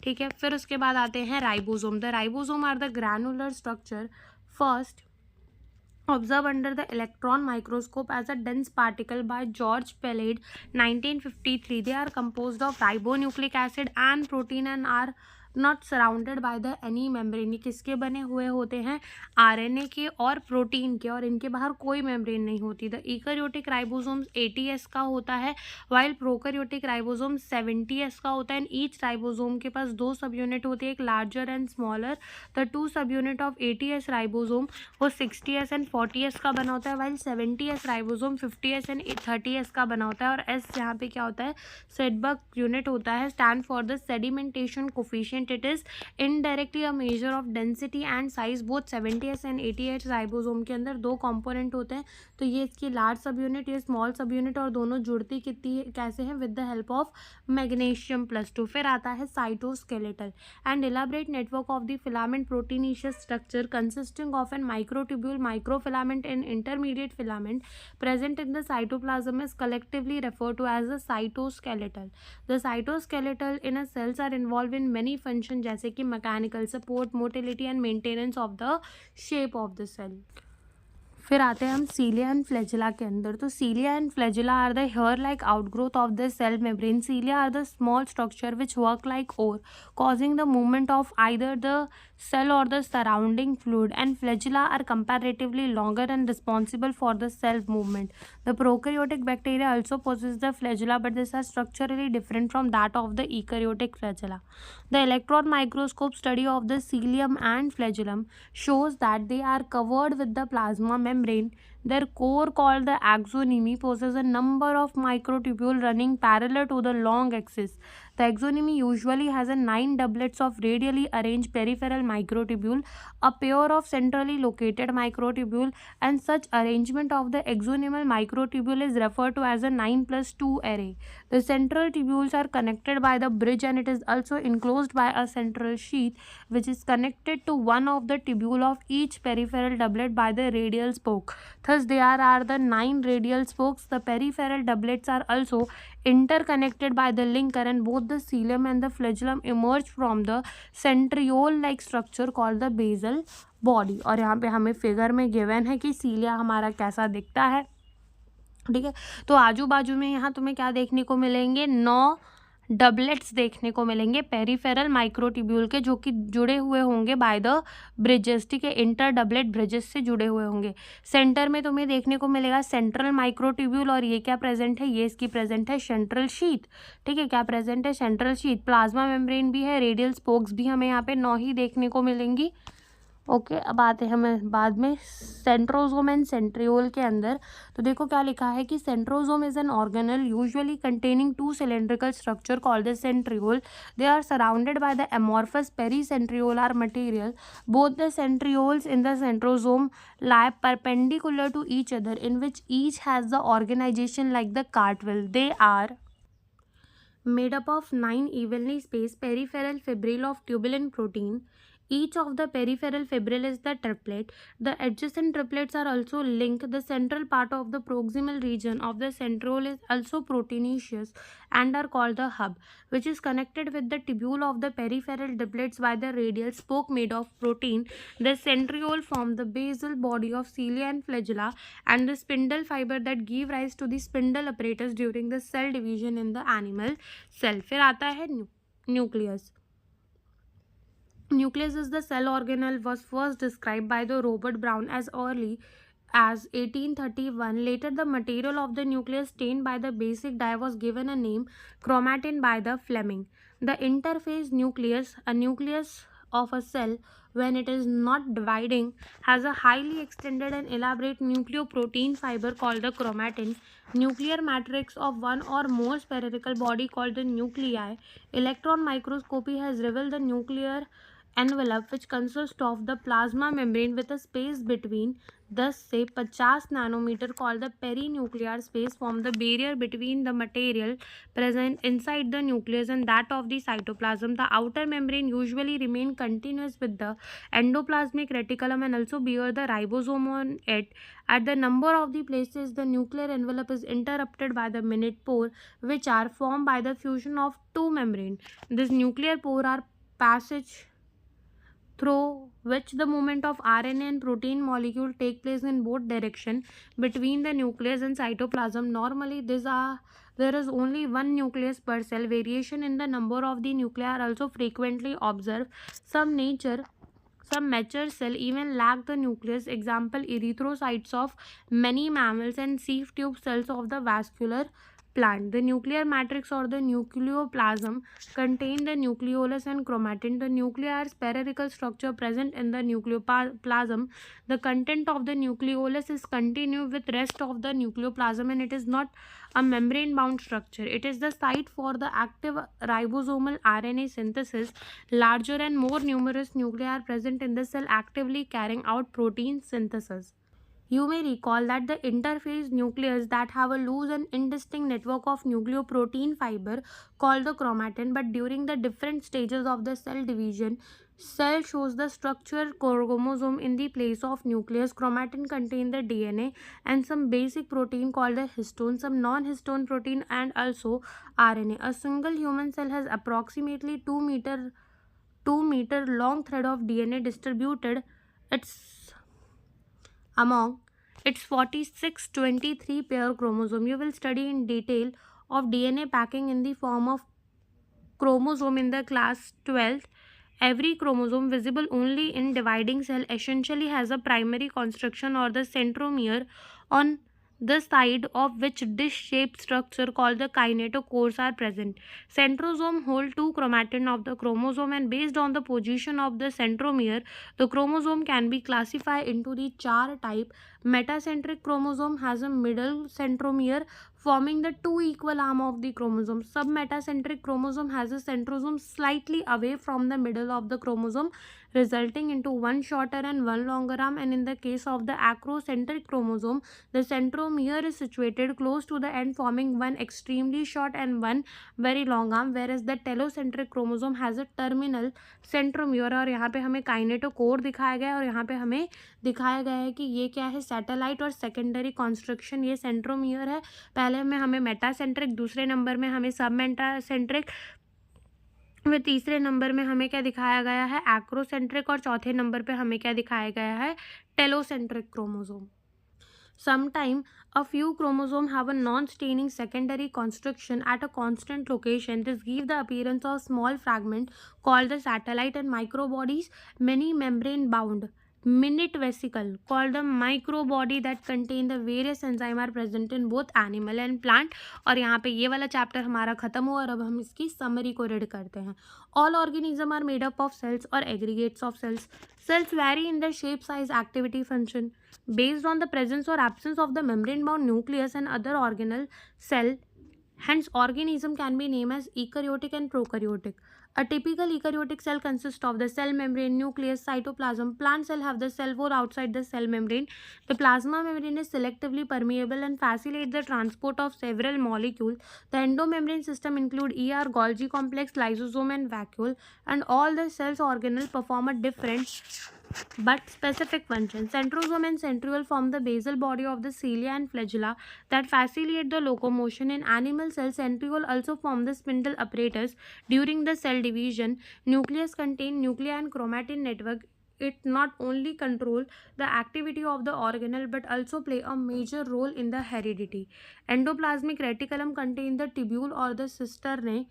ठीक है, फिर उसके बाद आते हैं ribosome. The ribosome are the granular structure first observed under the electron microscope as a dense particle by George Palade 1953. They are composed of ribonucleic acid and protein and are not surrounded by the any membrane. किसके बने हुए होते हैं, RNA के और protein के, और इनके बाहर कोई मेम्ब्रेन नहीं होती. द ईकैरियोटिक राइबोसोम 80s का होता है वाइल प्रोकैरियोटिक राइबोसोम 70s का होता है. ईच राइबोसोम के पास 2 सब यूनिट होती है, एक लार्जर एंड स्मॉलर. द 2 सब यूनिट ऑफ 80s राइबोसोम वो 60s एंड 40s का बना होता है, while 70s ribosome 50s and 30s का बना होता है. और एस यहाँ पे क्या होता है, सेडबर्ग यूनिट होता है, stand for the sedimentation coefficient. It is indirectly a measure of density and size. both 70s and 80s ribosome के अंदर 2 कंपोनेंट होते हैं, तो ये इसकी लार्ज सब यूनिट, ये स्मॉल सब यूनिट, और दोनों जुड़ती कितनी कैसे हैं, with the help of magnesium +2. फिर आता है cytoskeletal and elaborate network of the filament proteinaceous structure consisting of an microtubule, microfilament and intermediate filament present in the cytoplasm is collectively referred to as the cytoskeletal. The cytoskeletal in a cells are involved in many functions जैसे कि mechanical support, motility and maintenance of the shape of the cell. फिर आते हैं हम सीलिया and flagella के अंदर. तो cilia and flagella are the hair like outgrowth of the cell membrane. Cilia are the small structure which work like oar causing the movement of either the cell or the surrounding fluid, and flagella are comparatively longer and responsible for the cell movement. The prokaryotic bacteria also possess the flagella, but these are structurally different from that of the eukaryotic flagella. The electron microscope study of the cilium and flagellum shows that they are covered with the plasma membrane. Their core, called the axoneme, possesses a number of microtubules running parallel to the long axis. The axonomy usually has a 9 doublets of radially arranged peripheral microtubule, a pair of centrally located microtubule, and such arrangement of the axonomal microtubule is referred to as a 9+2 array. The central tubules are connected by the bridge, and it is also enclosed by a central sheath which is connected to one of the tubule of each peripheral doublet by the radial spoke. Thus there are the 9 radial spokes. The peripheral doublets are also interconnected by the linker, and both the cilium and the flagellum emerge from the centriole like structure called the basal body. और यहाँ पे हमें figure में given है कि सीलिया हमारा कैसा दिखता है, ठीक है। तो आजू बाजू में यहाँ तुम्हें क्या देखने को मिलेंगे, 9 डबलेट्स देखने को मिलेंगे पेरिफेरल माइक्रोट्यूब्यूल के, जो कि जुड़े हुए होंगे बाय द ब्रिजेस, ठीक है, इंटर डबलेट ब्रिजेस से जुड़े हुए होंगे। सेंटर में तुम्हें देखने को मिलेगा सेंट्रल माइक्रोट्यूब्यूल, और ये क्या प्रेजेंट है, ये इसकी प्रेजेंट है सेंट्रल शीथ, ठीक है, क्या प्रेजेंट है, सेंट्रल शीथ। प्लाज्मा मेम्ब्रेन भी है, रेडियल स्पोक्स भी हमें यहाँ पे 9 ही देखने को मिलेंगी। ओके, अब आते हैं हमें बाद में सेंट्रोजोम एंड सेंट्रियोल के अंदर। तो देखो क्या लिखा है कि centrosome is an organelle usually containing 2 cylindrical structure called the centriole. They are surrounded by the amorphous pericentriolar material. Both the centrioles in the centrosome lie perpendicular to each other, in which each has the organization like the cartwheel. They are made up of 9 evenly spaced peripheral fibril of tubulin protein. Each of the peripheral fibril is the triplet. The adjacent triplets are also linked. The central part of the proximal region of the centriole is also proteinaceous and are called the hub, which is connected with the tubule of the peripheral triplets by the radial spoke made of protein. The centriole form the basal body of cilia and flagella and the spindle fiber that give rise to the spindle apparatus during the cell division in the animal cell. फिर आता है nucleus. Nucleus is the cell organelle was first described by the Robert Brown as early as 1831. Later, the material of the nucleus stained by the basic dye was given a name, chromatin, by the Fleming. The interphase nucleus, a nucleus of a cell when it is not dividing, has a highly extended and elaborate nucleoprotein fiber called the chromatin. Nuclear matrix of one or more spherical body called the nuclei. Electron microscopy has revealed the nuclear envelope, which consists of the plasma membrane with a space between 10 से 50 nanometer called the perinuclear space, form the barrier between the material present inside the nucleus and that of the cytoplasm. The outer membrane usually remain continuous with the endoplasmic reticulum and also bear the ribosome on it. At the number of the places the nuclear envelope is interrupted by the minute pore, which are formed by the fusion of two membranes. These nuclear pore are passage through which the movement of RNA and protein molecule take place in both direction between the nucleus and cytoplasm. Normally there is only one nucleus per cell. Variation in the number of the nuclei are also frequently observed. Some mature cell even lack the nucleus. Example, erythrocytes of many mammals and sieve tube cells of the vascular plant. The nuclear matrix or the nucleoplasm contain the nucleolus and chromatin. The nuclear spherical structure present in the nucleoplasm. The content of the nucleolus is continuous with rest of the nucleoplasm, and it is not a membrane bound structure. It is the site for the active ribosomal RNA synthesis. Larger and more numerous nuclei are present in the cell, actively carrying out protein synthesis. You may recall that the interphase nucleus that have a loose and indistinct network of nucleoprotein fiber called the chromatin, but during the different stages of the cell division, cell shows the structure chromosome in the place of nucleus. Chromatin contain the DNA and some basic protein called the histone, some non-histone protein, and also RNA. A single human cell has approximately 2 meter long thread of DNA distributed among its 4623 pair chromosome. You will study in detail of DNA packing in the form of chromosome in the class 12th. Every chromosome visible only in dividing cell essentially has a primary construction or the centromere, on the side of which dish-shaped structure called the kinetochores are present. Centrosome hold two chromatin of the chromosome, and based on the position of the centromere, the chromosome can be classified into the 4 type. Metacentric chromosome has a middle centromere forming the two equal arm of the chromosome. Submetacentric chromosome has a centrosome slightly away from the middle of the chromosome, resulting into one shorter and one longer arm. And in the case of the acrocentric chromosome, the centromere is situated close to the end, forming one extremely short and one very long arm, whereas the telocentric chromosome has a terminal centromere. और यहाँ पे हमें kinetochore दिखाया गया है और यहाँ पे हमें दिखाया गया है कि ये क्या है, सैटेलाइट और सेकेंडरी कॉन्स्ट्रक्शन, ये सेंट्रोमियर है। पहले में हमें मेटासेंट्रिक, दूसरे नंबर में हमें सब मेटासेंट्रिक, फिर तीसरे नंबर में हमें क्या दिखाया गया है, एक्रोसेंट्रिक, और चौथे नंबर पे हमें क्या दिखाया गया है, telocentric chromosome. Sometime a few chromosomes have a non-staining secondary construction at a constant location. This gives the appearance of small fragment called the satellite and microbodies. Many membrane bound minute vesicle called the microbody that contain the various enzyme are present in both animal and plant. और यहाँ पे ये वाला chapter हमारा खत्म हुआ और अब हम इसकी समरी को रीड करते हैं. All organisms are made up of cells or aggregates of cells. Cells vary in their shape, size, activity, function based on the presence or absence of the membrane bound nucleus and other organelle cell. Hence, organism can be named as eukaryotic and prokaryotic. A typical eukaryotic cell consists of the cell membrane, nucleus, cytoplasm. Plant cell have the cell wall outside the cell membrane. The plasma membrane is selectively permeable and facilitates the transport of several molecules. The endomembrane system include ER, Golgi complex, lysosome, and vacuole. And all the cells organelle perform a different but specific function. Centrosome and centriole form the basal body of the cilia and flagella that facilitate the locomotion. In animal cells, centriole also form the spindle apparatus during the cell division. Nucleus contain nuclei and chromatin network. It not only control the activity of the organelle but also play a major role in the heredity. Endoplasmic reticulum contain the tubule or the cisternae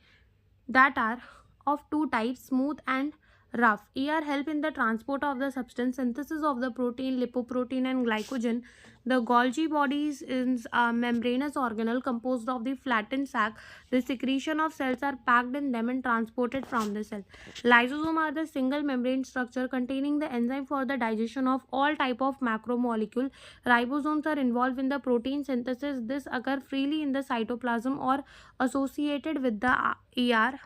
that are of two types, smooth and rough. ER help in the transport of the substance, synthesis of the protein, lipoprotein, and glycogen. The Golgi bodies is a membranous organelle composed of the flattened sac. The secretion of cells are packed in them and transported from the cell. Lysosome are the single membrane structure containing the enzyme for the digestion of all type of macromolecule. Ribosomes are involved in the protein synthesis. This occur freely in the cytoplasm or associated with the ER.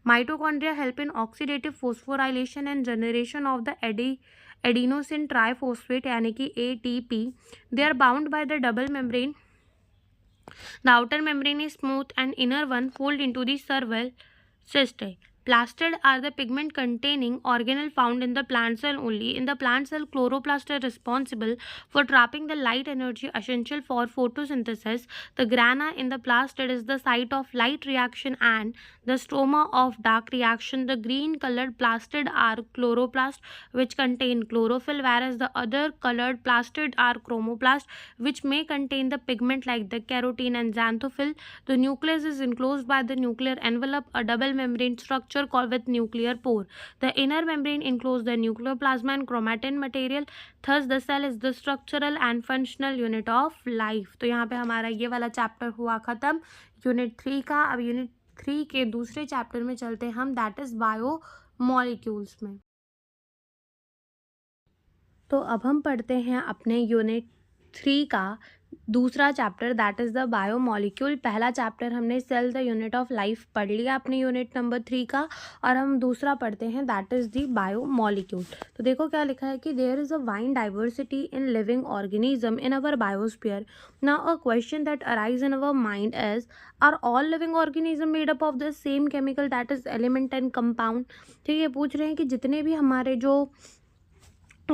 Mitochondria help in oxidative phosphorylation and generation of the adenosine triphosphate यानी कि ATP. They are bound by the double membrane. The outer membrane is smooth and inner one fold into the cervical cyst. Plastid are the pigment containing organelle found in the plant cell only. In the plant cell, chloroplast are responsible for trapping the light energy essential for photosynthesis. The grana in the plastid is the site of light reaction and the stroma of dark reaction. The green colored plastid are chloroplast which contain chlorophyll, whereas the other colored plastid are chromoplast which may contain the pigment like the carotene and xanthophyll. The nucleus is enclosed by the nuclear envelope, a double membrane structure called with nuclear pore. The inner membrane encloses the nucleoplasm and chromatin material. Thus, the cell is the structural and functional unit of life. तो यहाँ पे हमारा ये वाला chapter हुआ ख़त्म unit 3 का. अब यूनिट 3 के दूसरे चैप्टर में चलते हैं हम, दैट इज़ बायो मॉलिक्यूल्स में. तो अब हम पढ़ते हैं अपने यूनिट 3 का दूसरा चैप्टर, दैट इज़ द बायोमॉलिक्यूल. पहला चैप्टर हमने cell the unit of life पढ़ लिया अपने यूनिट नंबर 3 का, और हम दूसरा पढ़ते हैं दैट इज़ द बायोमॉलिक्यूल. तो देखो क्या लिखा है कि there is a wide diversity in living organism in our biosphere. Now a question that arise in our mind is, are all living organism made up of the same chemical that is element and compound. ठीक है, पूछ रहे हैं कि जितने भी हमारे जो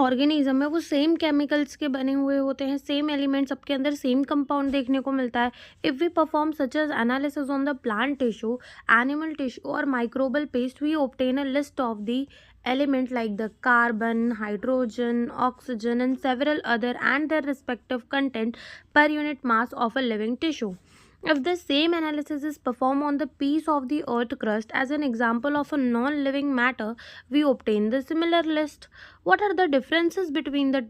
ऑर्गेनिज्म है वो सेम केमिकल्स के बने हुए होते हैं, सेम एलिमेंट, सबके अंदर सेम कंपाउंड देखने को मिलता है. If we perform such as analysis on the plant tissue, animal tissue और microbial paste, we obtain a list of the element like the carbon, hydrogen, oxygen and several other and their respective content per unit mass of a living tissue. If the same analysis is performed on the piece of the earth crust as an example of a non-living matter, we obtain the similar list. What are the differences between the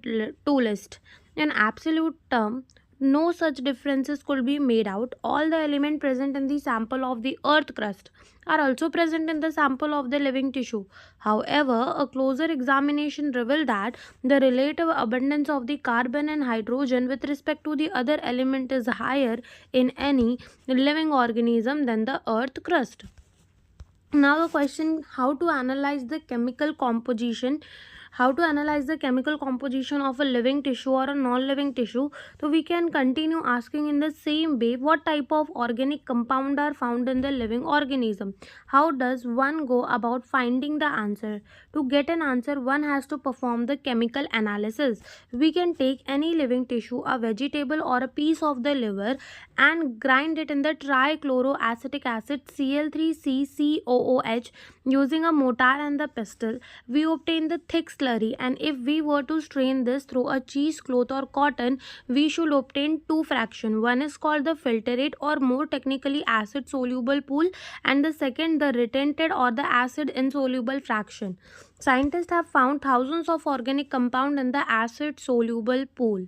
two lists? In absolute term, no such differences could be made out. All the elements present in the sample of the earth crust are also present in the sample of the living tissue. However, a closer examination revealed that the relative abundance of the carbon and hydrogen with respect to the other element is higher in any living organism than the earth crust. Now the question, how to analyze the chemical composition of a living tissue or a non-living tissue. So we can continue asking in the same way, what type of organic compound are found in the living organism? How does one go about finding the answer? To get an answer, one has to perform the chemical analysis. We can take any living tissue, a vegetable or a piece of the liver, and grind it in the trichloroacetic acid Cl3CCOOH using a mortar and the pestle. We obtain the thick slurry, and if we were to strain this through a cheesecloth or cotton, we should obtain two fractions. One is called the filtrate, or more technically acid soluble pool, and the second the retented or the acid insoluble fraction. Scientists have found thousands of organic compounds in the acid soluble pool.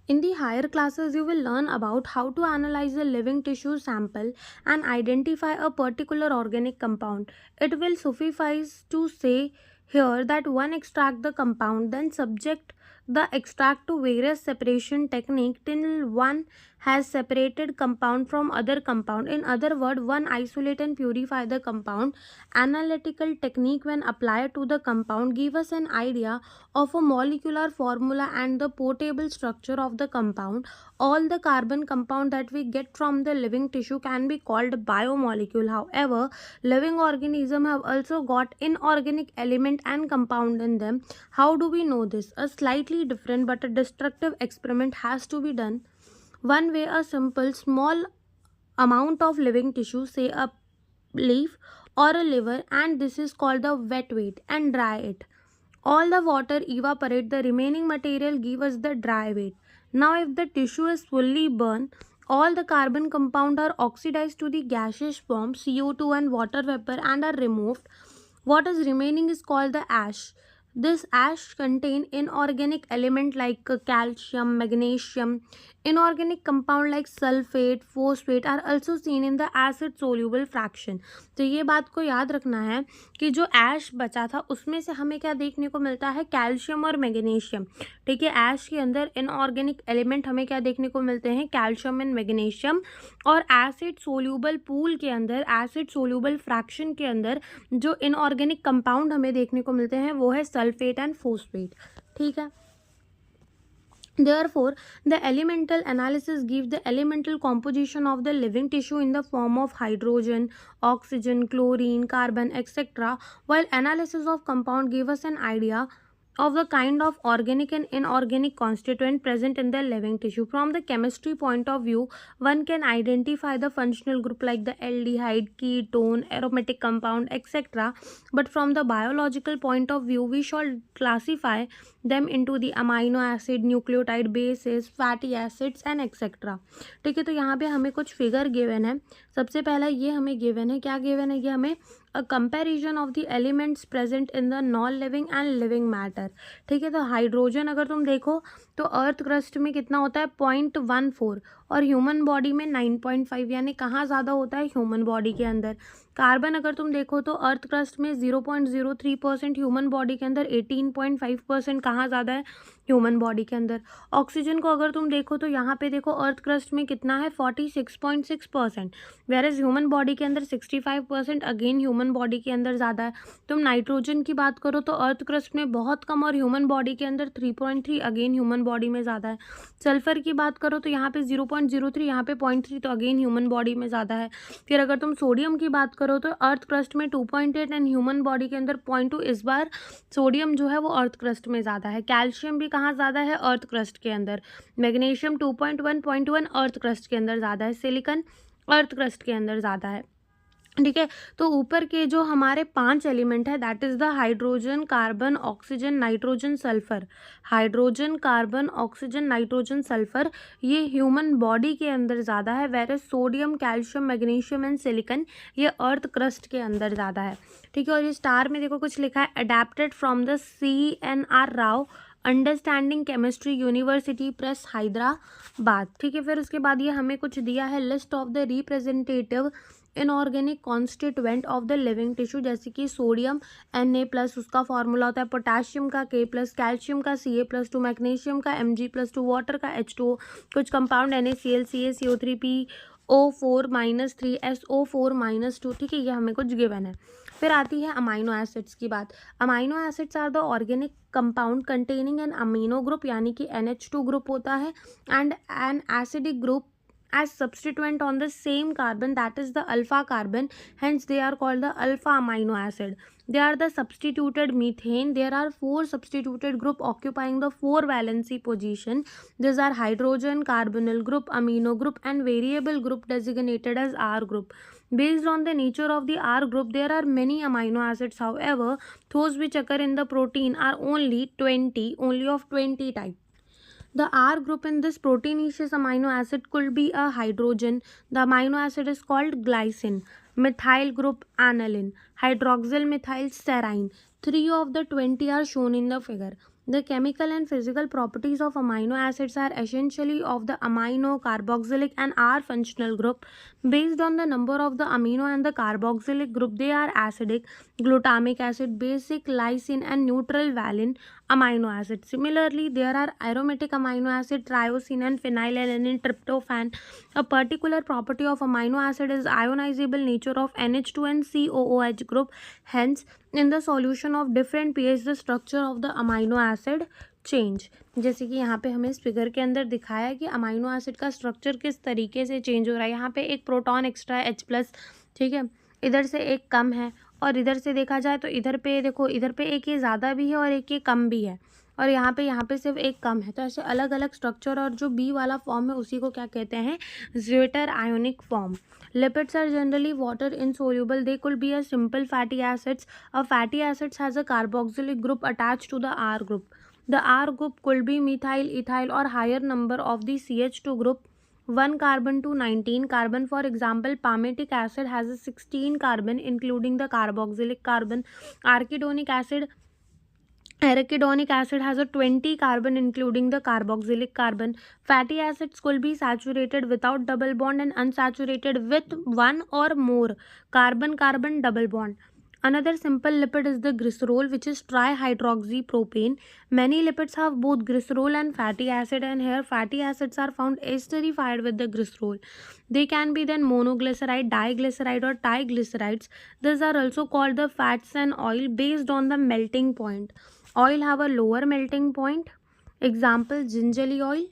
In the higher classes, you will learn about how to analyze a living tissue sample and identify a particular organic compound. It will suffice to say here that one extract the compound, then subject the extract to various separation technique till one has separated compound from other compound. In other words, one isolate and purify the compound. Analytical technique, when applied to the compound, give us an idea of a molecular formula and the potable structure of the compound. All the carbon compound that we get from the living tissue can be called biomolecule. However, living organisms have also got inorganic element and compound in them. How do we know this? A slightly different but a destructive experiment has to be done. One way, a simple small amount of living tissue, say a leaf or a liver, and this is called the wet weight, and dry it. All the water evaporate, the remaining material give us the dry weight. Now if the tissue is fully burned, all the carbon compound are oxidized to the gaseous form, CO2 and water vapor, and are removed. What is remaining is called the ash. This ash contain inorganic element like calcium, magnesium. Inorganic compound like sulfate, phosphate are also seen in the acid soluble fraction. तो ये बात को याद रखना है कि जो ऐश बचा था उसमें से हमें क्या देखने को मिलता है, कैल्शियम और मैग्नीशियम. ठीक है, ऐश के अंदर इनऑर्गेनिक एलिमेंट हमें क्या देखने को मिलते हैं, कैल्शियम एंड मैग्नीशियम. और एसिड सोल्यूबल पूल के अंदर, एसिड सोल्यूबल फ्रैक्शन के अंदर जो इनऑर्गेनिक कंपाउंड हमें देखने को मिलते हैं वो है सल्फेट एंड फोस्फेट. ठीक है. Therefore, the elemental analysis gives the elemental composition of the living tissue in the form of hydrogen, oxygen, chlorine, carbon, etc., while analysis of compound gives us an idea of the kind of organic and inorganic constituent present in the living tissue. From the chemistry point of view, one can identify the functional group like the aldehyde, ketone, aromatic compound, etc. But from the biological point of view, we shall classify them into the amino acid, nucleotide, bases, fatty acids and etc. ठीक है, तो यहाँ पे हमें कुछ figure given है. सबसे पहला ये हमें गिवन है, क्या गिवन है, ये हमें a comparison of the elements present in the non living and living matter. ठीक है, तो हाइड्रोजन अगर तुम देखो तो अर्थ क्रस्ट में कितना होता है, 0.14, और ह्यूमन बॉडी में 9.5, यानी कहाँ ज़्यादा होता है, ह्यूमन बॉडी के अंदर. कार्बन अगर तुम देखो तो अर्थ क्रस्ट में 0.03%, ह्यूमन बॉडी के अंदर 18.5%, कहाँ ज़्यादा है, ह्यूमन बॉडी के अंदर. ऑक्सीजन को अगर तुम देखो तो यहाँ पे देखो अर्थ क्रस्ट में कितना है, 46.6%, वेयर एज ह्यूमन बॉडी के अंदर 65%, अगेन ह्यूमन बॉडी के अंदर ज़्यादा है. तुम नाइट्रोजन की बात करो तो अर्थ क्रस्ट में बहुत कम और ह्यूमन बॉडी के अंदर 3.3, अगेन ह्यूमन बॉडी में ज़्यादा है. सल्फर की बात करो तो यहाँ पे 0.03, यहाँ पे 0.3, तो अगेन ह्यूमन बॉडी में ज़्यादा है. फिर अगर तुम सोडियम की बात करो तो अर्थ क्रस्ट में 2.8 एंड ह्यूमन बॉडी के अंदर 0.2. इस बार सोडियम जो है वो अर्थ क्रस्ट में ज़्यादा है. कैल्शियम भी कहाँ ज़्यादा है, अर्थ क्रस्ट के अंदर. मैग्नीशियम 2.1, 0.1 अर्थ क्रस्ट के अंदर ज़्यादा है. सिलिकॉन अर्थ क्रस्ट के अंदर ज़्यादा है. ठीक है, तो ऊपर के जो हमारे 5 एलिमेंट है, that is the hydrogen, carbon, oxygen, nitrogen, sulphur. Hydrogen, carbon, oxygen, nitrogen, sulphur, ये ह्यूमन बॉडी के अंदर ज़्यादा है. Where sodium, calcium, magnesium and silicon ये अर्थ क्रस्ट के अंदर ज़्यादा है. ठीक है, और ये स्टार में देखो कुछ लिखा है, adapted from the CNR Rao understanding chemistry, university press, Hyderabad. ठीक है, फिर उसके बाद ये हमें कुछ दिया है, list of the representative inorganic constituent of the living tissue, जैसे कि सोडियम Na+, उसका फॉर्मूला होता है पोटाशियम का K+, कैल्शियम का Ca+2, मैग्नीशियम का Mg+2, वाटर का H2O, कुछ compound NaCl, CaCO3, PO4-3, SO4-2। ठीक है, ये हमें कुछ गिवन है। फिर आती है अमाइनो एसिड्स की बात। Amino acids are the organic compound containing an amino group, यानी कि NH2 ग्रुप होता है, and an acidic group as substituent on the same carbon, that is the alpha carbon, hence they are called the alpha amino acid. They are the substituted methane. There are 4 substituted group occupying the 4 valency position. These are hydrogen, carbonyl group, amino group, and variable group designated as R group. Based on the nature of the R group, there are many amino acids. However, those which occur in the protein are only of 20 types. The R group in this proteinaceous amino acid could be a hydrogen. The amino acid is called glycine. Methyl group aniline. Hydroxyl methyl serine. 3 of the 20 are shown in the figure. The chemical and physical properties of amino acids are essentially of the amino, carboxylic and R functional group. Based on the number of the amino and the carboxylic group, they are acidic, glutamic acid, basic, lysine and neutral valine amino acid. Similarly, there are aromatic amino acid, triosine and phenylalanine, tryptophan. A particular property of amino acid is ionizable nature of NH2 and COOH group. Hence, in the solution of different pH, the structure of the amino acid change. जैसे कि यहाँ पे हमें इस figure के अंदर दिखाया है कि अमाइनो एसिड का स्ट्रक्चर किस तरीके से चेंज हो रहा है। यहाँ पे एक प्रोटॉन एक्स्ट्रा H+, ठीक है, इधर से एक कम है, और इधर से देखा जाए तो इधर पे देखो, इधर पे एक ये ज़्यादा भी है और एक ये कम भी है, और यहाँ पे सिर्फ एक कम है। तो ऐसे अलग अलग स्ट्रक्चर, और जो बी वाला फॉर्म है उसी को क्या कहते हैं, zwitter ionic form. Lipids are generally water insoluble. They could be a simple fatty acids. A fatty acids has a carboxylic group attached to the R group. The R group could be methyl, ethyl or higher number of the CH2 group, 1 carbon to 19 carbon. For example, palmitic acid has a 16 carbon including the carboxylic carbon. Arachidonic acid has a 20 carbon including the carboxylic carbon. Fatty acids could be saturated without double bond and unsaturated with one or more carbon-carbon double bond. Another simple lipid is the glycerol, which is trihydroxypropane. Many lipids have both glycerol and fatty acid, and here fatty acids are found esterified with the glycerol. They can be then monoglyceride, diglyceride or triglycerides. These are also called the fats and oil based on the melting point. Oil have a lower melting point, example gingerly oil,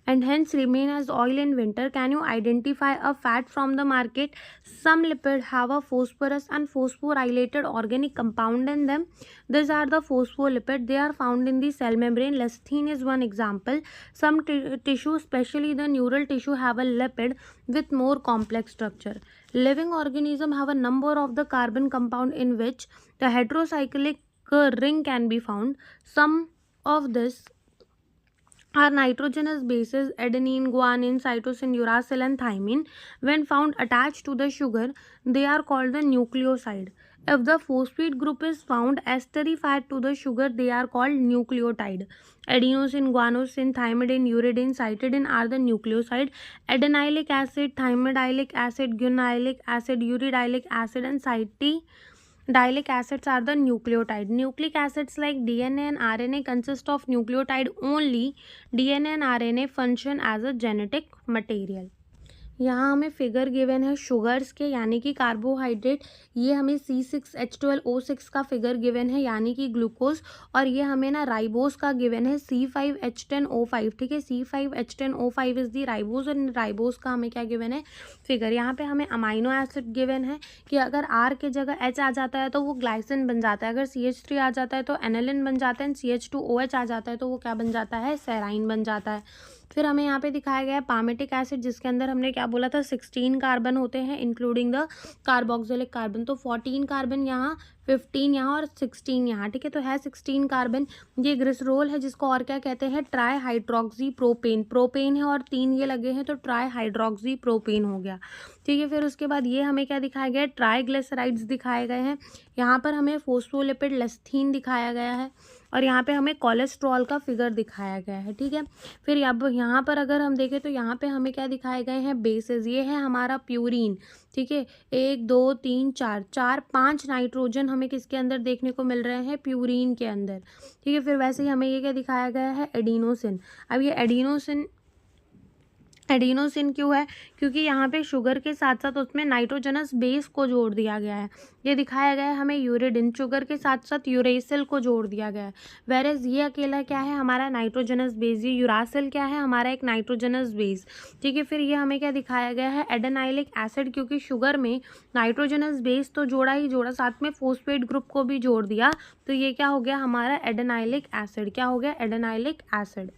and hence remain as oil in winter. Can you identify a fat from the market? Some lipids have a phosphorus and phosphorylated organic compound in them. These are the phospholipids. They are found in the cell membrane. Lecithin is one example. Some tissue, especially the neural tissue, have a lipid with more complex structure. Living organisms have a number of the carbon compound in which the heterocyclic ring can be found. Some of this are nitrogenous bases: adenine, guanine, cytosine, uracil and thymine. When found attached to the sugar, they are called the nucleoside. If the phosphate group is found esterified to the sugar, they are called nucleotide. Adenosine, guanosine, thymidine, uridine, cytidine are the nucleoside. Adenylic acid, thymidyllic acid, guanylic acid, uridylic acid and cytidyllic acids are the nucleotide. Nucleic acids like DNA and RNA consist of nucleotide only. DNA and RNA function as a genetic material. यहाँ हमें figure given है sugars के, यानी कि carbohydrate, ये हमें C6H12O6 का figure given है यानी कि ग्लूकोज, और ये हमें ना राइबोस का गिवन है C5H10O5। ठीक है, C5H10O5 इज दी राइबोस, और राइबोस का हमें क्या गिवन है, फिगर। यहाँ पे हमें अमाइनो एसिड गिवन है कि अगर R के जगह H आ जाता है तो वो ग्लाइसिन बन जाता है, अगर CH3 आ जाता है तो एनालिन बन जाता है, CH2OH आ जाता है तो वो क्या बन जाता है, सेराइन बन जाता है। फिर हमें यहाँ पे दिखाया गया है पामेटिक एसिड, जिसके अंदर हमने क्या बोला था, 16 कार्बन होते हैं इंक्लूडिंग द कार्बोक्सिलिक कार्बन। तो 14 कार्बन यहाँ, 15 यहाँ और 16 यहाँ। ठीक है, तो है 16 कार्बन। ये ग्लिसरॉल है जिसको और क्या कहते हैं, ट्राई हाइड्रोक्सी प्रोपेन। प्रोपेन है और 3 ये लगे हैं तो ट्राई हाइड्रोक्सी प्रोपेन हो गया। ठीक है, फिर उसके बाद ये हमें क्या दिखाया गया है, ट्राईग्लिसराइड्स दिखाए गए हैं। यहाँ पर हमें फोस्फोलिपिड लेस्थीन दिखाया गया है, और यहाँ पे हमें कोलेस्ट्रॉल का फिगर दिखाया गया है, ठीक है। फिर अब यहाँ पर अगर हम देखें तो यहाँ पे हमें क्या दिखाए गए हैं, बेसेस। ये है हमारा प्यूरिन, ठीक है। 1 2 3 4 4 5 नाइट्रोजन हमें किसके अंदर देखने को मिल रहे हैं, प्यूरिन के अंदर, ठीक है। फिर वैसे ही हमें ये क्या दिखाया गया है, एडिनोसिन। अब ये एडिनोसिन क्यों है, क्योंकि यहाँ पे शुगर के साथ साथ उसमें नाइट्रोजनस बेस को जोड़ दिया गया है। ये दिखाया गया है हमें यूरिडिन, शुगर के साथ साथ यूरेसिल को जोड़ दिया गया है। वेरेज ये अकेला क्या है, हमारा नाइट्रोजनस बेस। ये यूरासिल क्या है, हमारा एक नाइट्रोजनस बेस, ठीक है। फिर ये हमें क्या दिखाया गया है, एडेनाइलिक एसिड, क्योंकि शुगर में नाइट्रोजनस बेस तो जोड़ा ही जोड़ा, साथ में फोस्फेट ग्रुप को भी जोड़ दिया, तो ये क्या हो गया हमारा एडेनाइलिक एसिड। क्या हो गया, एडेनाइलिक एसिड।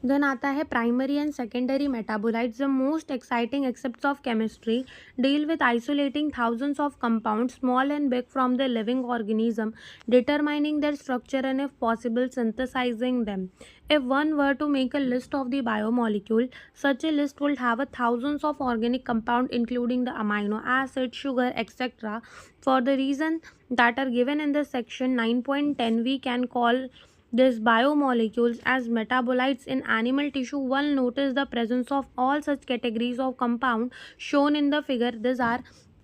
देन आता है primary and secondary metabolites, the most exciting accepts of chemistry, deal with isolating thousands of compound small and big from the living organism, determining their structure and if possible synthesizing them. If one were to make a list of the biomolecule, such a list would have a thousands of organic compound including the amino acid, sugar, etc. For the reason that are given in the section 9.10, we can call these biomolecules as metabolites in animal tissue. One notice the presence of all such categories of compound shown in the figure. These are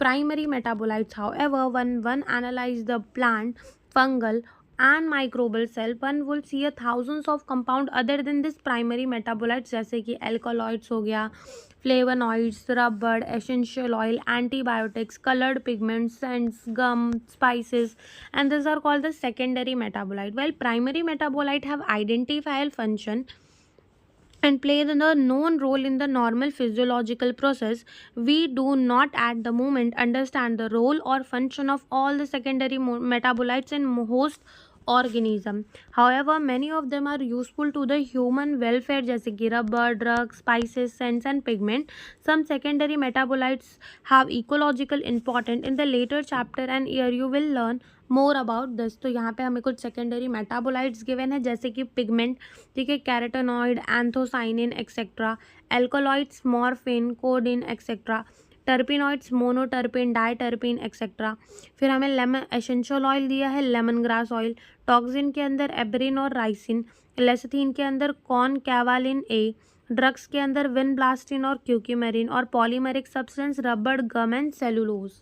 primary metabolites. However, when one analyze the plant, fungal and microbial cell, one will see a thousands of compound other than this primary metabolites, जैसे कि alkaloids हो गया, flavonoids, rubber, essential oil, antibiotics, colored pigments, scents, gum, spices, and these are called the secondary metabolite. While primary metabolite have identifiable function and play the known role in the normal physiological process, we do not at the moment understand the role or function of all the secondary metabolites in host organism. However, many of them are useful to the human welfare, जैसे कि rubber, drugs, spices, scents and pigment. Some secondary metabolites have ecological importance. In the later chapter and year you will learn more about this. तो यहाँ पे हमें कुछ secondary metabolites given है, जैसे कि पिगमेंट, ठीक है, carotenoid, anthocyanin etcetera, alkaloids, morphine, codeine etcetera, terpenoids, monoterpene, diterpene etcetera. फिर हमें लेमन एसेंशियल ऑयल दिया है, लेमन ग्रास ऑयल। टॉक्सिन के अंदर एब्रिन और राइसिन, लेसिथिन के अंदर कॉन कैवालिन ए, ड्रग्स के अंदर विनब्लास्टिन और क्यूक्यूमेरिन, और polymeric substance rubber, gum and cellulose.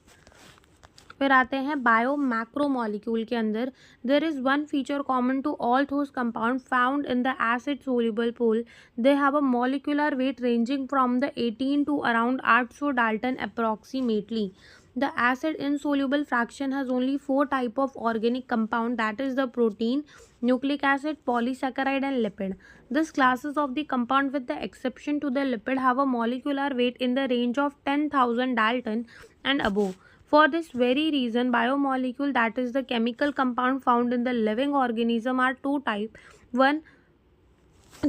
फिर आते हैं बायो मैक्रोमोलिक्यूल के अंदर, there is one feature common to all those compound found in the acid soluble pool, they have a molecular weight ranging from the 18 to around 800 Dalton approximately. The acid insoluble fraction has only 4 type of organic compound, that is the protein, nucleic acid, polysaccharide and lipid. These classes of the compound with the exception to the lipid have a molecular weight in the range of 10,000 Dalton and above. For this very reason, biomolecule, that is the chemical compound found in the living organism, are two types. One,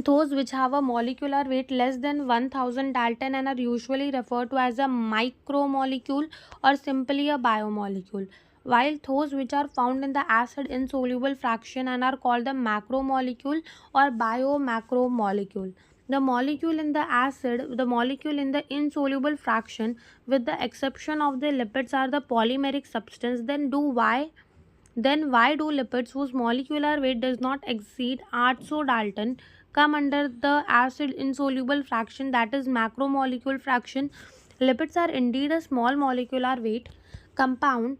those which have a molecular weight less than 1000 Dalton and are usually referred to as a micromolecule or simply a biomolecule, while those which are found in the acid insoluble fraction and are called the macromolecule or biomacromolecule. The molecule in the acid, the molecule in the insoluble fraction, with the exception of the lipids, are the polymeric substance. Then why do lipids whose molecular weight does not exceed 800 Dalton come under the acid insoluble fraction, that is macromolecule fraction? Lipids are indeed a small molecular weight compound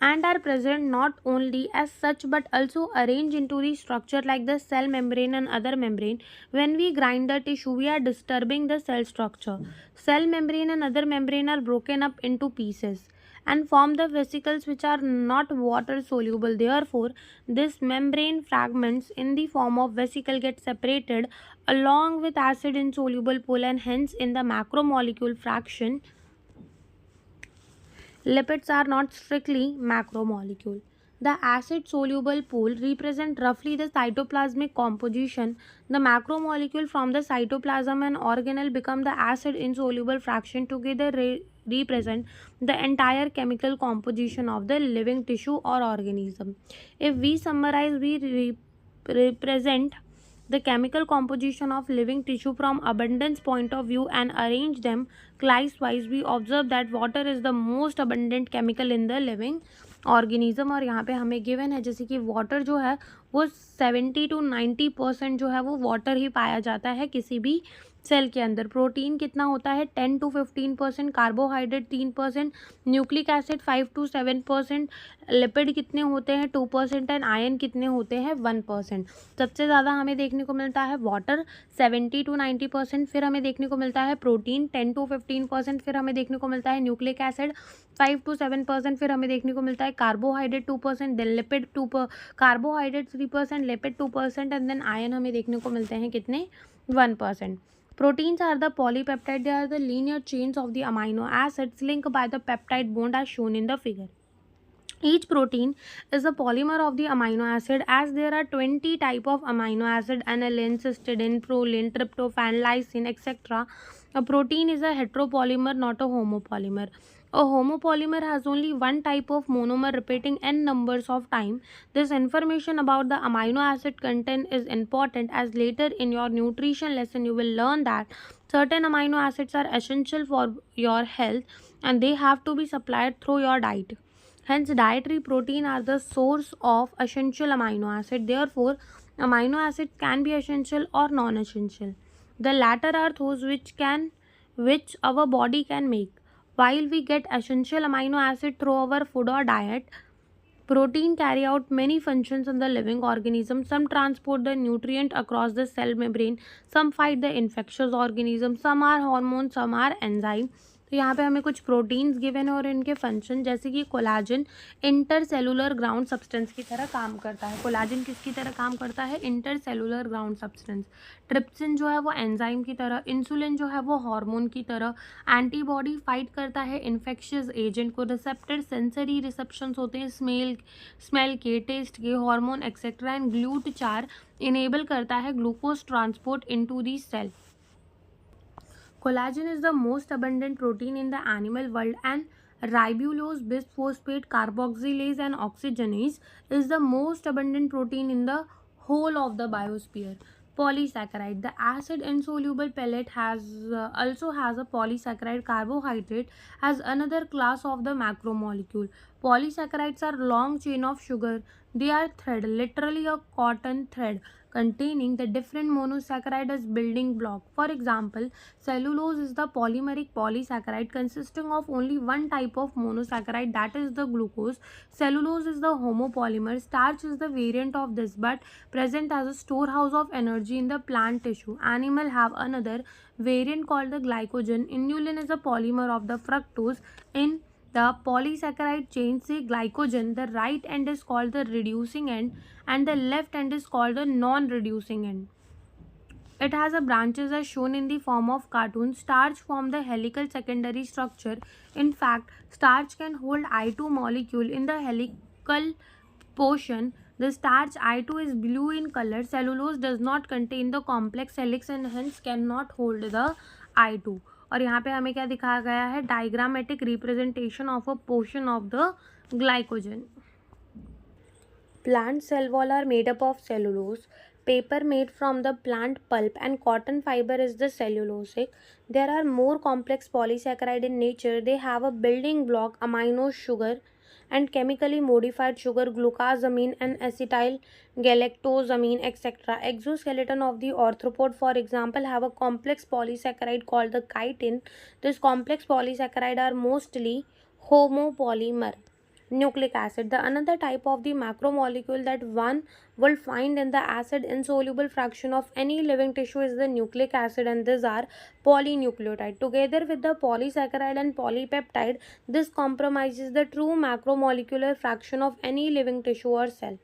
and are present not only as such but also arranged into the structure like the cell membrane and other membrane. When we grind the tissue, we are disturbing the cell structure. Cell membrane and other membrane are broken up into pieces and form the vesicles which are not water soluble. Therefore, this membrane fragments in the form of vesicle get separated along with acid insoluble pool, and hence in the macromolecule fraction lipids are not strictly macromolecule. The acid soluble pool represent roughly the cytoplasmic composition. The macromolecule from the cytoplasm and organelle become the acid insoluble fraction, together represent the entire chemical composition of the living tissue or organism. If we summarize, we represent the chemical composition of living tissue from abundance point of view and arrange them class wise. We observe that water is the most abundant chemical in the living organism, और यहाँ पे हमें given है जैसे कि water जो है वो 70 to 90% जो है वो वाटर ही पाया जाता है किसी भी सेल के अंदर। प्रोटीन कितना होता है 10 to 15%, carbohydrate 3%, nucleic acid 5 to 7%, lipid कितने होते हैं 2% एंड आयन कितने होते हैं 1%। सबसे ज़्यादा हमें देखने को मिलता है वाटर 70 to 90%, फिर हमें देखने को मिलता है प्रोटीन 10 to 15%, फिर हमें देखने को मिलता है न्यूक्लिक एसिड 5 to 7%, फिर हमें देखने को मिलता है carbohydrate 2%, then lipid carbohydrate 3%, lipid 2% and then ion हमें देखने को मिलते हैं कितने 1%। Proteins are the polypeptide. They are the linear chains of the amino acids linked by the peptide bond as shown in the figure. Each protein is a polymer of the amino acid, as there are 20 type of amino acid: alanine, cysteine, proline, tryptophan, lysine, etc. A protein is a heteropolymer, not a homopolymer. A homopolymer has only one type of monomer repeating n numbers of times. This information about the amino acid content is important, as later in your nutrition lesson you will learn that certain amino acids are essential for your health and they have to be supplied through your diet. Hence, dietary protein are the source of essential amino acid. Therefore, amino acids can be essential or non-essential. The latter are those which our body can make. While we get essential amino acid through our food or diet, protein carry out many functions in the living organism. Some transport the nutrient across the cell membrane, some fight the infectious organism, some are hormones, some are enzyme. तो यहाँ पे हमें कुछ proteins given है और इनके function, जैसे कि कोलाजन इंटरसेलुलर ग्राउंड सब्सटेंस की तरह काम करता है। कोलाजन किसकी तरह काम करता है? Intercellular ground substance. ट्रिप्सिन जो है वो एंजाइम की तरह, इंसुलिन जो है वो हार्मोन की तरह, एंटीबॉडी फाइट करता है इन्फेक्शियस एजेंट को, रिसेप्टर सेंसरी रिसेप्शंस होते हैं स्मेल के, टेस्ट के, हार्मोन एक्सेट्रा, एंड ग्लूटाचार इनेबल करता है glucose transport into the cell. Collagen is the most abundant protein in the animal world, and ribulose, bisphosphate, carboxylase and oxygenase is the most abundant protein in the whole of the biosphere. Polysaccharide. The acid insoluble pellet also has a polysaccharide carbohydrate as another class of the macromolecule. Polysaccharides are long chain of sugar. They are thread, literally a cotton thread, containing the different monosaccharide as building block. For example, cellulose is the polymeric polysaccharide consisting of only one type of monosaccharide, that is the glucose. Cellulose is the homopolymer. Starch is the variant of this but present as a storehouse of energy in the plant tissue. Animal have another variant called the glycogen. Inulin is a polymer of the fructose in the polysaccharide chain. Say glycogen, the right end is called the reducing end and the left end is called the non-reducing end. It has a branches as shown in the form of cartoon. Starch form the helical secondary structure. In fact, starch can hold I2 molecule in the helical portion. The starch I2 is blue in color. Cellulose does not contain the complex helix and hence cannot hold the I2. और यहाँ पे हमें क्या दिखाया गया है? Diagrammatic representation of a portion of the glycogen. Plant cell wall are made up of cellulose. Paper made from the plant pulp and cotton fiber is the cellulosic. There are more complex polysaccharide in nature. They have a building block, amino sugar, and chemically modified sugar, glucosamine and acetyl galactosamine, etc. Exoskeleton of the arthropod, for example, have a complex polysaccharide called the chitin. This complex polysaccharide are mostly homopolymer. Nucleic acid. The another type of the macromolecule that one will find in the acid insoluble fraction of any living tissue is the nucleic acid, and these are polynucleotide. Together with the polysaccharide and polypeptide, this comprises the true macromolecular fraction of any living tissue or cell.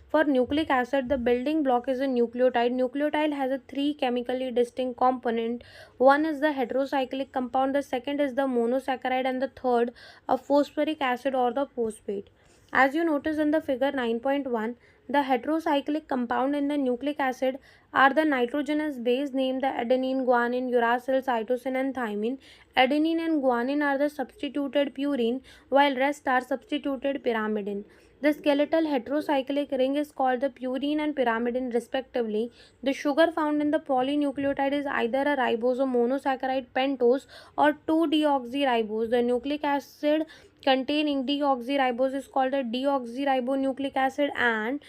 For nucleic acid, the building block is a nucleotide. Nucleotide has a three chemically distinct component. One is the heterocyclic compound, the second is the monosaccharide, and the third a phosphoric acid or the phosphate. As you notice in the figure 9.1, the heterocyclic compound in the nucleic acid are the nitrogenous base named the adenine, guanine, uracil, cytosine and thymine. Adenine and guanine are the substituted purine, while rest are substituted pyrimidine. The skeletal heterocyclic ring is called the purine and pyrimidine respectively. The sugar found in the polynucleotide is either a ribose or monosaccharide pentose or 2-deoxyribose. The nucleic acid containing deoxyribose is called a deoxyribonucleic acid, and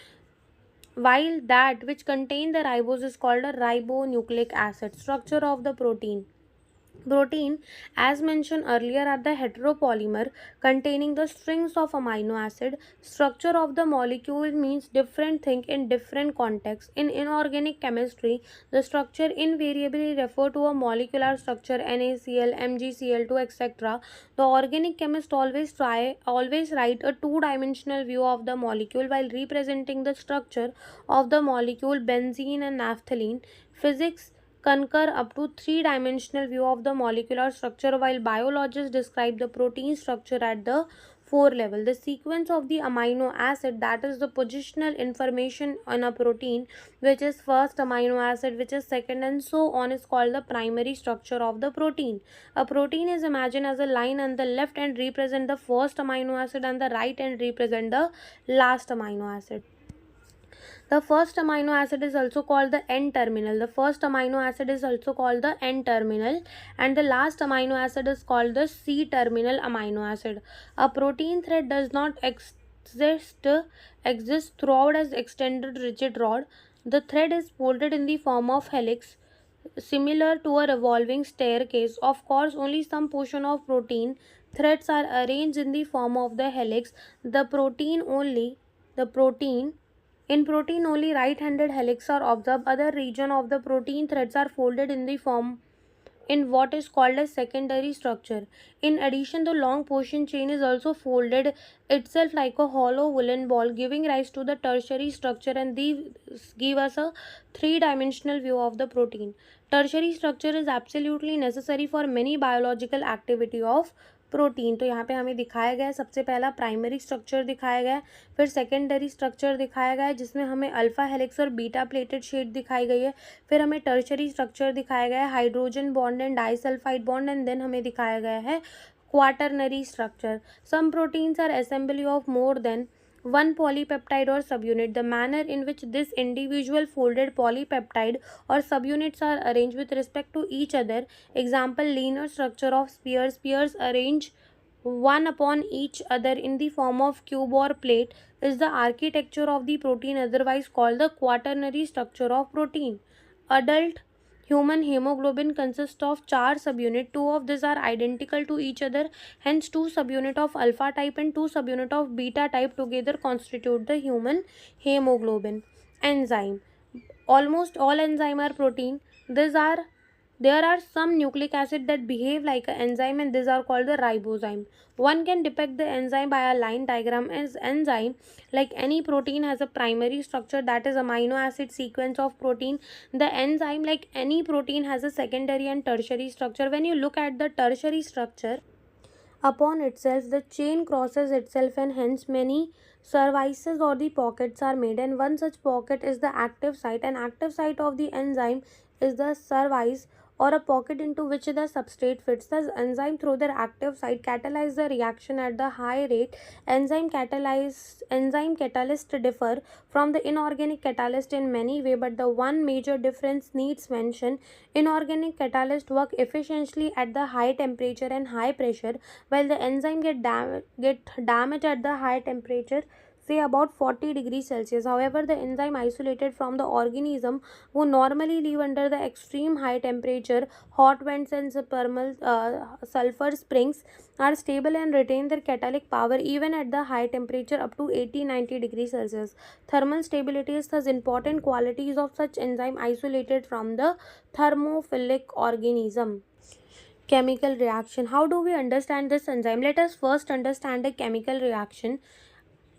while that which contain the ribose is called a ribonucleic acid. Structure of the protein. Protein, as mentioned earlier, are the heteropolymer containing the strings of amino acid. Structure of the molecule means different thing in different contexts. In inorganic chemistry, the structure invariably refer to a molecular structure NaCl, MgCl2, etc. The organic chemist always write a two-dimensional view of the molecule while representing the structure of the molecule benzene and naphthalene. Physics concur up to three-dimensional view of the molecular structure while biologists describe the protein structure at the 4 level. The sequence of the amino acid, that is the positional information on a protein, which is first amino acid, which is second, and so on, is called the primary structure of the protein. A protein is imagined as a line on the left and represent the first amino acid and the right and represent the last amino acid. The first amino acid is also called the N terminal. The first amino acid is also called the N terminal, and the last amino acid is called the C terminal amino acid. A protein thread does not exist throughout as extended rigid rod. The thread is folded in the form of helix, similar to a revolving staircase. Of course, only some portion of protein threads are arranged in the form of the helix. The protein In protein only right-handed helix are observed. Other region of the protein threads are folded in the form in what is called a secondary structure. In addition, the long portion chain is also folded itself like a hollow woolen ball, giving rise to the tertiary structure, and these give us a three-dimensional view of the protein. Tertiary structure is absolutely necessary for many biological activity of protein. तो यहाँ पे हमें दिखाया गया है, सबसे पहला primary structure दिखाया गया है, फिर सेकेंडरी स्ट्रक्चर दिखाया गया है जिसमें हमें अल्फा हेलिक्स और बीटा प्लेटेड शेड दिखाई गई है, फिर हमें टर्शरी स्ट्रक्चर दिखाया गया है, hydrogen bond and disulphide bond, and then हमें दिखाया गया है quaternary structure. Some proteins are assembly of more than one polypeptide or subunit. The manner in which this individual folded polypeptide or subunits are arranged with respect to each other. Example, linear structure of spheres. Spheres arrange one upon each other in the form of cube or plate is the architecture of the protein, otherwise called the quaternary structure of protein. Adult human hemoglobin consists of 4 subunits. 2 of these are identical to each other. Hence, 2 subunits of alpha type and 2 subunits of beta type together constitute the human hemoglobin. Enzyme. Almost all enzyme are protein. There are some nucleic acid that behave like an enzyme, and these are called the ribozyme. One can depict the enzyme by a line diagram. As enzyme, like any protein, has a primary structure, that is amino acid sequence of protein. The enzyme, like any protein, has a secondary and tertiary structure. When you look at the tertiary structure, upon itself the chain crosses itself, and hence many services or the pockets are made, and one such pocket is the active site. An active site of the enzyme is the service or a pocket into which the substrate fits. Thus, enzyme through their active site catalyze the reaction at the high rate. Enzyme catalysts differ from the inorganic catalyst in many ways, but the one major difference needs mention. Inorganic catalysts work efficiently at the high temperature and high pressure, while the enzyme get damaged at the high temperature, say about 40 degrees Celsius. However, the enzyme isolated from the organism who normally live under the extreme high temperature, hot vents and sulfur springs are stable and retain their catalytic power even at the high temperature up to 80-90 degrees Celsius. Thermal stability is thus important qualities of such enzyme isolated from the thermophilic organism. Chemical reaction. How do we understand this enzyme? Let us first understand a chemical reaction.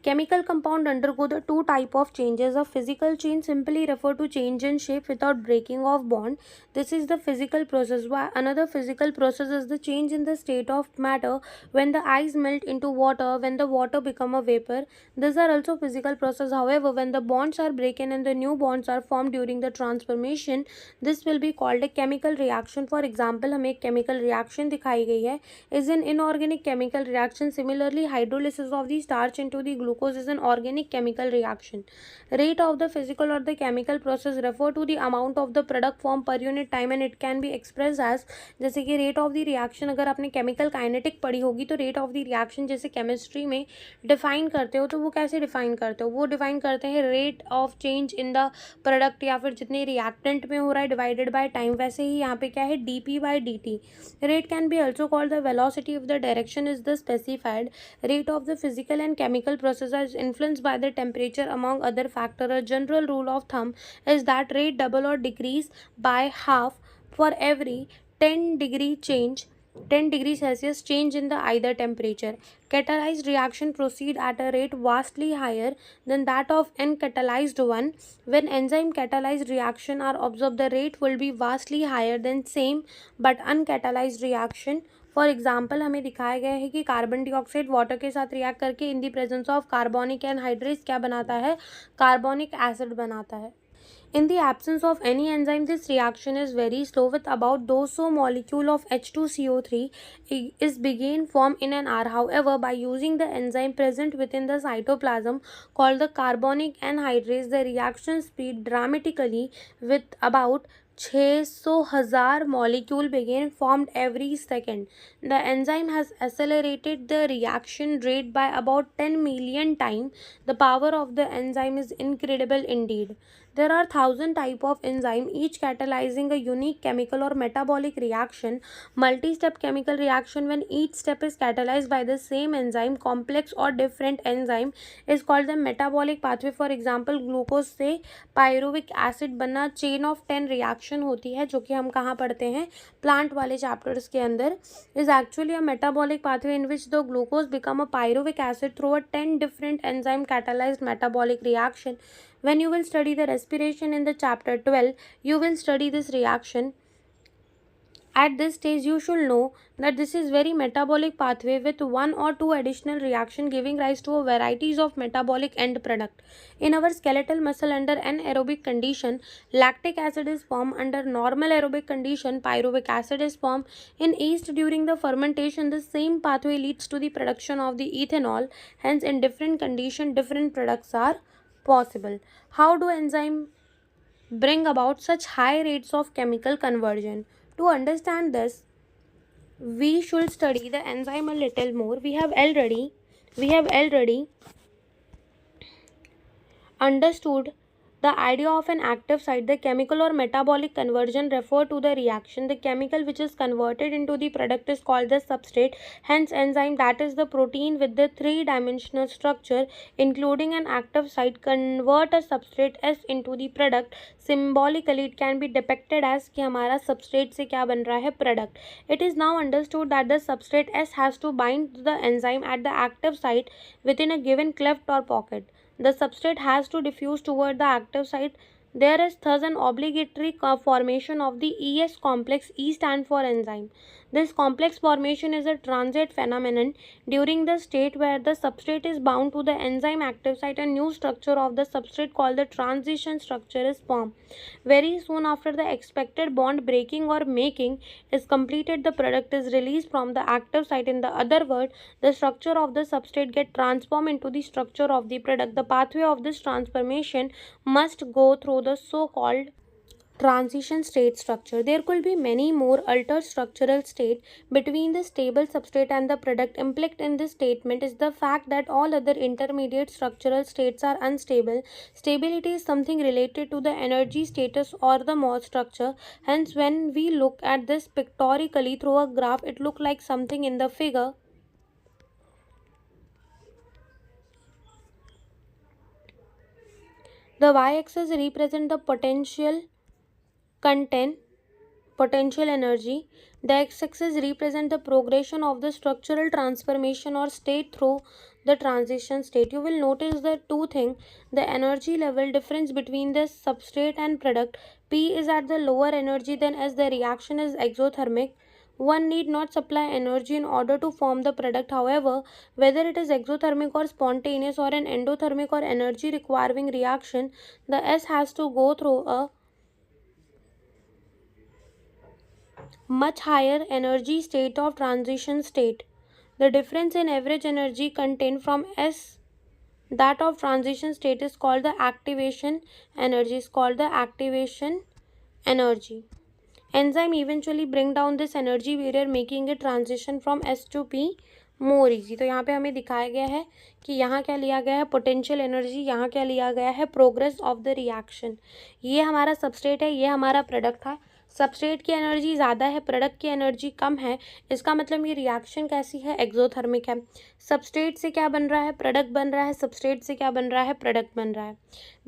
Chemical compound undergo the two type of changes. A physical change simply refer to change in shape without breaking of bond. This is the physical process. While another physical process is the change in the state of matter when the ice melt into water, when the water become a vapor. These are also physical process. However, when the bonds are broken and the new bonds are formed during the transformation, this will be called a chemical reaction. For example, हमें एक chemical reaction दिखाई गई है is an inorganic chemical reaction. Similarly, hydrolysis of the starch into the glucose glucose is an organic chemical reaction. Rate of the physical or the chemical process refer to the amount of the product formed per unit time and it can be expressed as, जैसे कि rate of the reaction अगर आपने chemical kinetic पढ़ी होगी तो rate of the reaction जैसे chemistry में define करते हो तो वो कैसे define करते हो, वो define करते हैं rate of change in the product या फिर जितने reactant में हो रहा है divided by time. वैसे ही यहाँ पे क्या है dp by dt. Rate can be also called the velocity if the direction is the specified. Rate of the physical and chemical process is influenced by the temperature among other factors. A general rule of thumb is that rate double or decrease by half for every 10 degrees Celsius change in the either temperature. Catalyzed reaction proceed at a rate vastly higher than that of uncatalyzed one. When enzyme catalyzed reaction are observed, the rate will be vastly higher than same but uncatalyzed reaction. For example हमें दिखाया गया है कि carbon dioxide water के साथ react करके in the presence of carbonic anhydrase क्या बनाता है, कार्बोनिक एसिड बनाता है. In the absence of any enzyme, this reaction is very slow with about 200 molecule of H2CO3 is begin form in an hour. However, by using the enzyme present within the cytoplasm called the carbonic anhydrase, the reaction speed dramatically with about 600,000 molecule begin formed every second. The enzyme has accelerated the reaction rate by about 10 million times. The power of the enzyme is incredible indeed. There are 1,000 type of enzyme, each catalyzing a unique chemical or metabolic reaction. Multi-step chemical reaction, when each step is catalyzed by the same enzyme, complex or different enzyme, is called the metabolic pathway. For example, glucose से pyruvic acid बनना chain of 10 reaction होती है, जो कि हम कहाँ पढ़ते हैं, plant वाले chapters के अंदर, is actually a metabolic pathway in which the glucose become a pyruvic acid through a 10 different enzyme catalyzed metabolic reaction. When you will study the respiration in the chapter 12, you will study this reaction. At this stage, you should know that this is very metabolic pathway with one or two additional reaction giving rise to a varieties of metabolic end product. In our skeletal muscle under anaerobic condition, lactic acid is formed. Under normal aerobic condition, pyruvic acid is formed. In yeast during the fermentation, the same pathway leads to the production of the ethanol. Hence, in different condition, different products are possible. How do enzymes bring about such high rates of chemical conversion? To understand this, we should study the enzyme a little more. We have already understood the idea of an active site. The chemical or metabolic conversion refer to the reaction. The chemical which is converted into the product is called the substrate. Hence, enzyme, that is the protein with the three-dimensional structure, including an active site, convert a substrate S into the product. Symbolically, it can be depicted as कि हमारा substrate से क्या बन रहा है, product. It is now understood that the substrate S has to bind the enzyme at the active site within a given cleft or pocket. The substrate has to diffuse toward the active site. There is thus an obligatory formation of the ES complex. E stand for enzyme. This complex formation is a transient phenomenon. During the state where the substrate is bound to the enzyme active site, a new structure of the substrate called the transition structure is formed. Very soon after the expected bond breaking or making is completed, the product is released from the active site. In the other word, the structure of the substrate gets transformed into the structure of the product. The pathway of this transformation must go through the so-called transition state structure. There could be many more altered structural state between the stable substrate and the product. Implied in this statement is the fact that all other intermediate structural states are unstable. Stability is something related to the energy status or the Mohs structure. Hence, when we look at this pictorially through a graph, it looks like something in the figure. The y-axis represents the potential energy. The x-axis represents the progression of the structural transformation or state through the transition state. You will notice the two things. The energy level difference between the substrate and product. P is at the lower energy than as the reaction is exothermic. One need not supply energy in order to form the product. However, whether it is exothermic or spontaneous or an endothermic or energy requiring reaction, the S has to go through a much higher energy state of transition state. The difference in average energy contained from S that of transition state is called the activation energy, is called the activation energy. Enzyme eventually bring down this energy barrier making it transition from S to P more easy. तो यहाँ पे हमें दिखाया गया है कि यहाँ क्या लिया गया है, पोटेंशियल एनर्जी, यहाँ क्या लिया गया है, प्रोग्रेस ऑफ द रिएक्शन. ये हमारा सबस्ट्रेट है, ये हमारा प्रोडक्ट था. सबस्ट्रेट की एनर्जी ज़्यादा है, प्रोडक्ट की एनर्जी कम है. इसका मतलब ये रिएक्शन कैसी है, एक्सोथर्मिक है. सबस्ट्रेट से क्या बन रहा है, प्रोडक्ट बन रहा है. सबस्ट्रेट से क्या बन रहा है, प्रोडक्ट बन रहा है.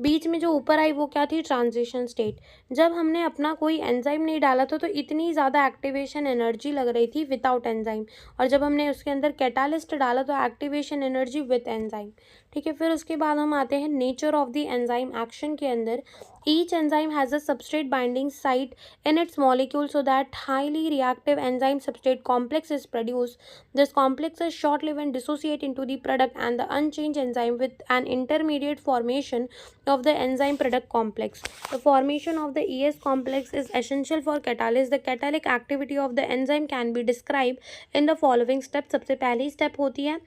बीच में जो ऊपर आई वो क्या थी, ट्रांजिशन स्टेट. जब हमने अपना कोई एंजाइम नहीं डाला था तो इतनी ज़्यादा एक्टिवेशन एनर्जी लग रही थी विदाउट एंजाइम, और जब हमने उसके अंदर कैटालिस्ट डाला तो एक्टिवेशन एनर्जी विद एंजाइम. ठीक है, फिर उसके बाद हम आते हैं nature of the enzyme action के अंदर. Each enzyme has a substrate binding site in its molecule so that highly reactive enzyme substrate complex is produce. This complex is short live and dissociate into the product and the unchange enzyme with an intermediate formation of the enzyme product complex. The formation of the ES complex is essential for catalysis. The catalytic activity of the enzyme can be described in the following steps. सबसे पहली step होती है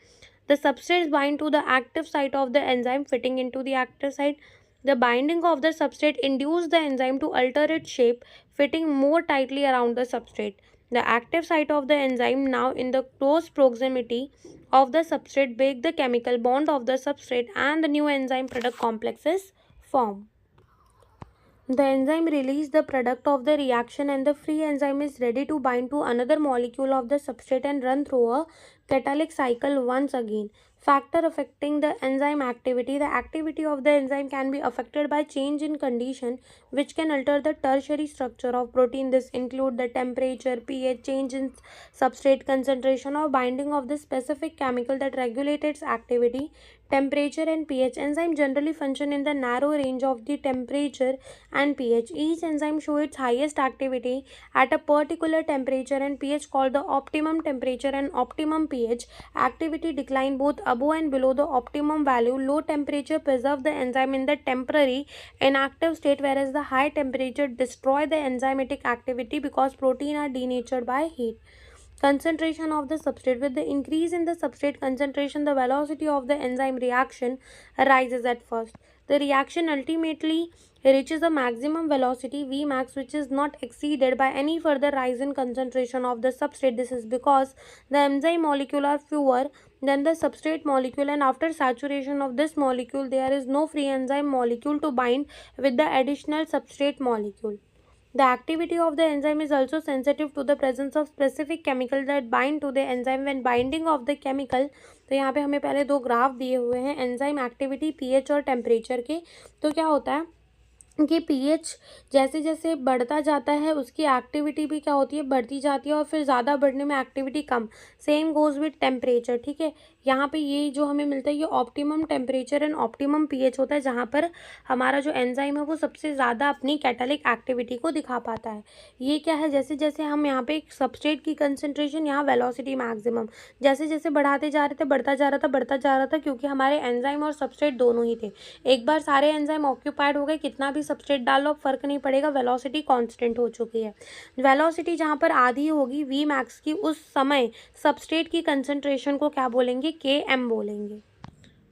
the substrates bind to the active site of the enzyme fitting into the active site. The binding of the substrate induces the enzyme to alter its shape, fitting more tightly around the substrate. The active site of the enzyme, now in the close proximity of the substrate, break the chemical bond of the substrate and the new enzyme product complexes form. The enzyme releases the product of the reaction and the free enzyme is ready to bind to another molecule of the substrate and run through a catalytic cycle once again. Factor affecting the enzyme activity. The activity of the enzyme can be affected by change in condition which can alter the tertiary structure of protein. This include the temperature, pH, change in substrate concentration or binding of the specific chemical that regulate its activity. Temperature and pH. Enzyme generally function in the narrow range of the temperature and pH. Each enzyme shows its highest activity at a particular temperature and pH called the optimum temperature and optimum pH. Activity decline both above and below the optimum value. Low temperature preserve the enzyme in the temporary inactive state, whereas the high temperature destroy the enzymatic activity because protein are denatured by heat. Concentration of the substrate. With the increase in the substrate concentration, the velocity of the enzyme reaction rises at first. The reaction ultimately reaches a maximum velocity Vmax, which is not exceeded by any further rise in concentration of the substrate. This is because the enzyme molecule are fewer than the substrate molecule, and after saturation of this molecule there is no free enzyme molecule to bind with the additional substrate molecule. The activity of the enzyme is also sensitive to the presence of specific chemical that bind to the enzyme. When binding of the chemical, तो यहाँ पे हमें पहले दो graph दिए हुए हैं enzyme activity pH और टेम्परेचर के. तो क्या होता है कि पीएच जैसे जैसे बढ़ता जाता है उसकी एक्टिविटी भी क्या होती है, बढ़ती जाती है, और फिर ज़्यादा बढ़ने में activity come. Same goes with temperature. ठीक है, यहाँ पे ये जो हमें मिलता है ये optimum temperature and optimum pH होता है जहाँ पर हमारा जो एंजाइम है वो सबसे ज़्यादा अपनी कैटालिक एक्टिविटी को दिखा पाता है. ये क्या है, जैसे जैसे हम यहाँ पे सबस्ट्रेट की कंसनट्रेशन, यहाँ वेलोसिटी मैक्सिमम जैसे जैसे बढ़ाते जा रहे थे, बढ़ता जा रहा था क्योंकि हमारे एंजाइम और सबस्ट्रेट दोनों ही थे. एक बार सारे एंजाइम ऑक्यूपाइड हो गए, कितना भी सबस्ट्रेट डाल लो फर्क नहीं पड़ेगा, वेलोसिटी कांस्टेंट हो चुकी है. वेलोसिटी जहाँ पर आधी होगी वी मैक्स की, उस समय सबस्ट्रेट की कंसंट्रेशन को क्या बोलेंगे, के एम बोलेंगे.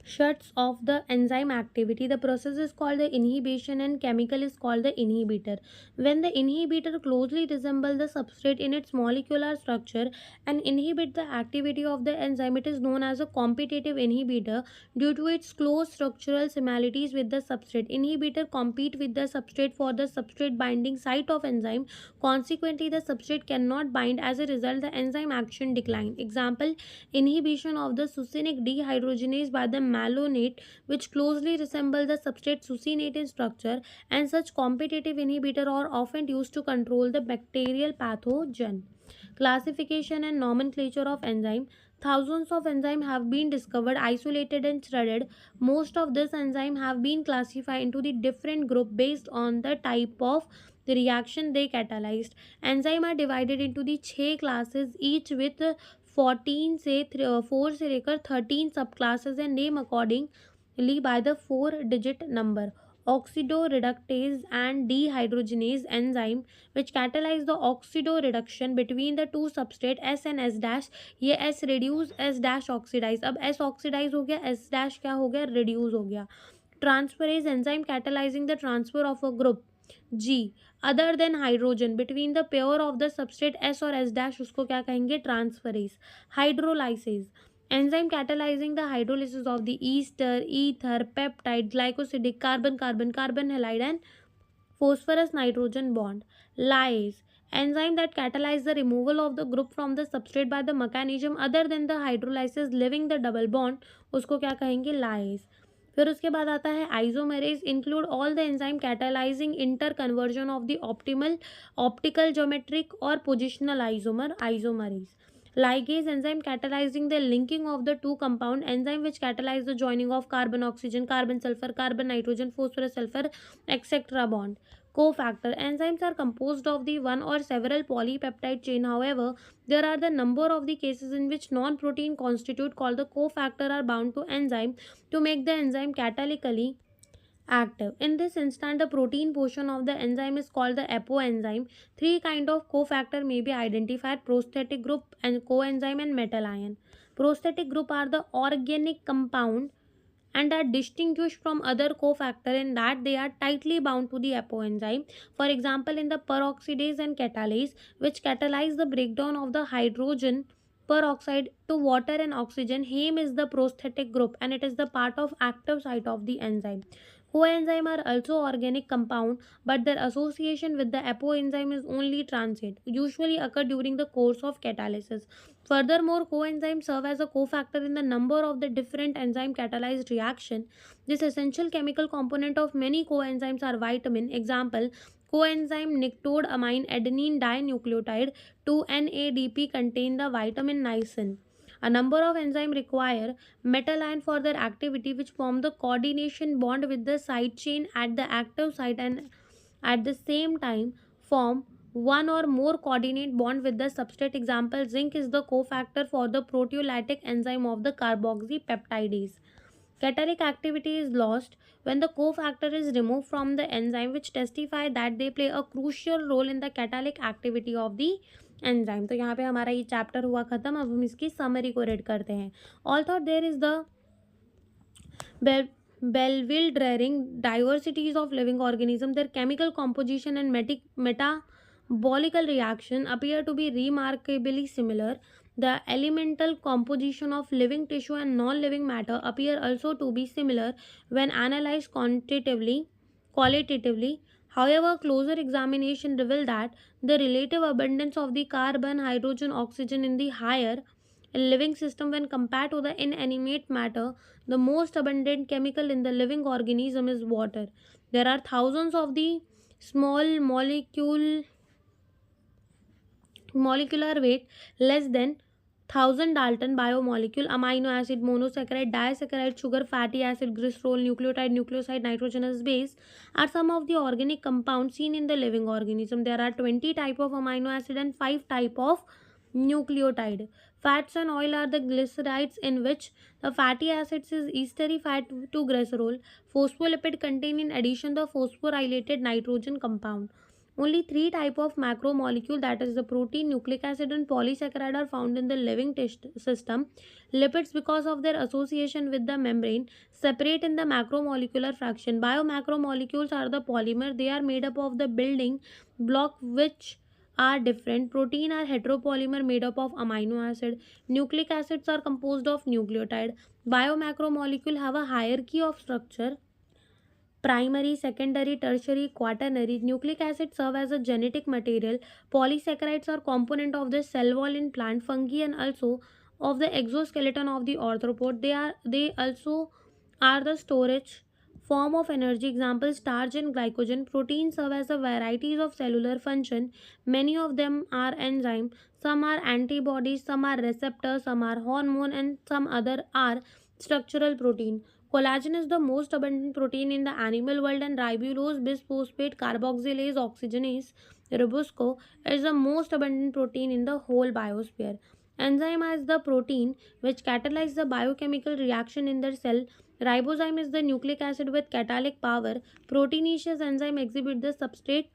shuts off the enzyme activity. The process is called the inhibition and chemical is called the inhibitor. When the inhibitor closely resembles the substrate in its molecular structure and inhibit the activity of the enzyme, it is known as a competitive inhibitor due to its close structural similarities with the substrate. Inhibitor compete with the substrate for the substrate binding site of enzyme. Consequently, the substrate cannot bind. As a result, the enzyme action decline. Example: inhibition of the succinic dehydrogenase by the malonate, which closely resemble the substrate succinate in structure, and such competitive inhibitor are often used to control the bacterial pathogen. Classification and nomenclature of enzyme. Thousands of enzymes have been discovered, isolated and shredded. Most of these enzymes have been classified into the different group based on the type of the reaction they catalyzed. Enzymes are divided into the 6 classes, each with 14 से 4 से लेकर 13 सब classes and name accordingly by the 4 digit number. oxidoreductase and dehydrogenase enzyme which catalyze the oxidoreduction between the two substrate S and S dash. ये S reduce, S dash oxidize. अब S oxidize हो गया, S dash क्या हो गया, reduce हो गया. Transferase enzyme catalyzing the transfer of a group G other than hydrogen between the pair of the substrate S और S dash, उसको क्या कहेंगे, transferase. Hydrolysis enzyme catalyzing the hydrolysis of the ester, ether, peptide, glycosidic, carbon halide and phosphorus nitrogen bond. Lyase enzyme that catalyze the removal of the group from the substrate by the mechanism other than the hydrolysis leaving the double bond, उसको क्या कहेंगे, lyase. फिर उसके बाद आता है isomerase, include all the enzyme catalysing interconversion of the optimal optical geometric और positional isomer isomerase. Ligase enzyme catalyzing the linking of the two compound, enzyme which catalyze the joining of carbon oxygen, carbon sulfur, carbon nitrogen, phosphorus sulfur, etc. bond. Cofactor enzymes are composed of the one or several polypeptide chain. However, there are the number of the cases in which non-protein constitute called the cofactor are bound to enzyme to make the enzyme catalytically active. In this instant, the protein portion of the enzyme is called the apoenzyme. Three kind of cofactor may be identified: prosthetic group and coenzyme and metal ion. Prosthetic group are the organic compound and are distinguished from other cofactor in that they are tightly bound to the apoenzyme. For example, in the peroxidase and catalase, which catalyze the breakdown of the hydrogen peroxide to water and oxygen, heme is the prosthetic group and it is the part of active site of the enzyme. Coenzyme are also organic compound, but their association with the apoenzyme is only transient, usually occur during the course of catalysis. Furthermore, coenzymes serve as a cofactor in the number of the different enzyme catalyzed reaction. This essential chemical component of many coenzymes are vitamin. Example: coenzyme nicotide adenine dinucleotide 2-NADP contain the vitamin niacin. A number of enzymes require metal ion for their activity, which form the coordination bond with the side chain at the active site and at the same time form one or more coordinate bond with the substrate. Example: zinc is the cofactor for the proteolytic enzyme of the carboxypeptidase. Catalytic activity is lost when the cofactor is removed from the enzyme, which testify that they play a crucial role in the catalytic activity of the enzyme. तो यहाँ पे हमारा ये chapter हुआ खत्म. अब हम इसकी समरी को रीड करते हैं. Although there is the Belville-Dreiring diversities of living organisms, their chemical composition and metabolical reaction appear to be remarkably similar. The elemental composition of living tissue and non-living matter appear also to be similar when analyzed qualitatively. However, closer examination reveals that the relative abundance of the carbon, hydrogen, oxygen in the higher living system when compared to the inanimate matter, the most abundant chemical in the living organism is water. There are thousands of the small molecular weight less than 1000 Dalton biomolecule, amino acid, monosaccharide, disaccharide, sugar, fatty acid, glycerol, nucleotide, nucleoside, nitrogenous base are some of the organic compounds seen in the living organism. There are 20 type of amino acid and 5 type of nucleotide. Fats and oil are the glycerides, in which the fatty acids is ester fat to glycerol. Phospholipid contain in addition the phosphorylated nitrogen compound. Only 3 type of macromolecule, that is the protein, nucleic acid and polysaccharide, are found in the living system. Lipids, because of their association with the membrane, separate in the macromolecular fraction. Biomacromolecules are the polymer. They are made up of the building block which are different. Protein are heteropolymer made up of amino acid. Nucleic acids are composed of nucleotide. Biomacromolecule have a hierarchy of structure: primary, secondary, tertiary, quaternary. Nucleic acids serve as a genetic material. Polysaccharides are component of the cell wall in plant, fungi, and also of the exoskeleton of the arthropod. They also are the storage form of energy. Example: starch and glycogen. Proteins serve as a varieties of cellular function. Many of them are enzyme. Some are antibodies, some are receptors, some are hormone, and some other are structural protein. Collagen is the most abundant protein in the animal world, and ribulose, bisphosphate, carboxylase, oxygenase, ribosco is the most abundant protein in the whole biosphere. Enzyme is the protein which catalyze the biochemical reaction in the cell Ribozyme is the nucleic acid with catalytic power. Proteinaceous enzyme exhibit the substrate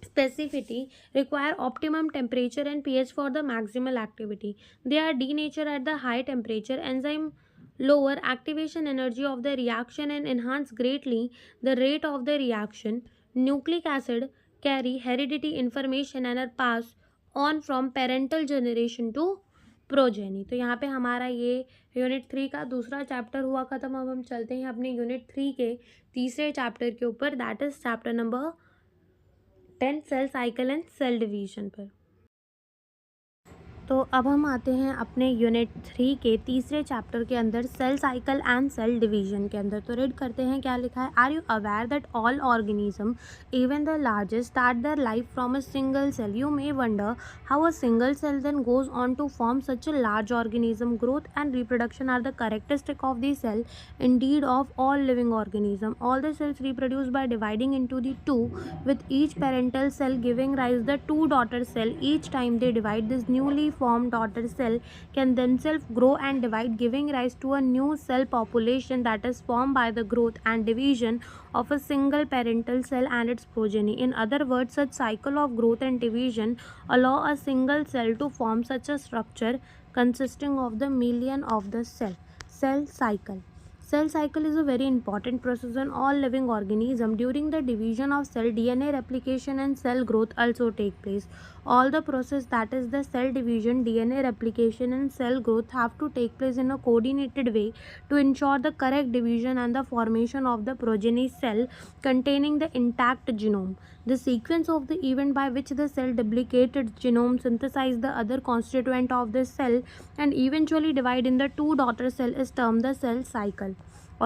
specificity, require optimum temperature and pH for the maximal activity. They are denatured at the high temperature. Enzyme lower activation energy of the reaction and enhance greatly the rate of the reaction. Nucleic acid carry heredity information and are passed on from parental generation to progeny. तो यहाँ पे हमारा ये unit 3 का दूसरा chapter हुआ ख़त्म. अब हम चलते हैं अपने यूनिट 3 के तीसरे चैप्टर के ऊपर, that is chapter number 10 cell cycle and cell division पर. तो अब हम आते हैं अपने यूनिट 3 के तीसरे चैप्टर के अंदर, cell cycle and cell division के अंदर. तो रीड करते हैं क्या लिखा है. Are you aware that all organism, even the largest, start their life from a single cell. You may wonder how a single cell then goes on to form such a large organism. Growth and reproduction are the characteristic of the cell, indeed of all living organism. All the cells reproduce by dividing into the two, with each parental cell giving rise the two daughter cell. Each time they divide, this newly formed daughter cell can themselves grow and divide, giving rise to a new cell population that is formed by the growth and division of a single parental cell and its progeny. In other words, such cycle of growth and division allow a single cell to form such a structure consisting of the million of the cell. Cell cycle. Cell cycle is a very important process in all living organism. During the division of cell, DNA replication and cell growth also take place. All the process, that is the cell division, DNA replication and cell growth, have to take place in a coordinated way to ensure the correct division and the formation of the progeny cell containing the intact genome. The sequence of the event by which the cell duplicates its genome, synthesize the other constituent of the cell, and eventually divide in the two daughter cell is termed the cell cycle.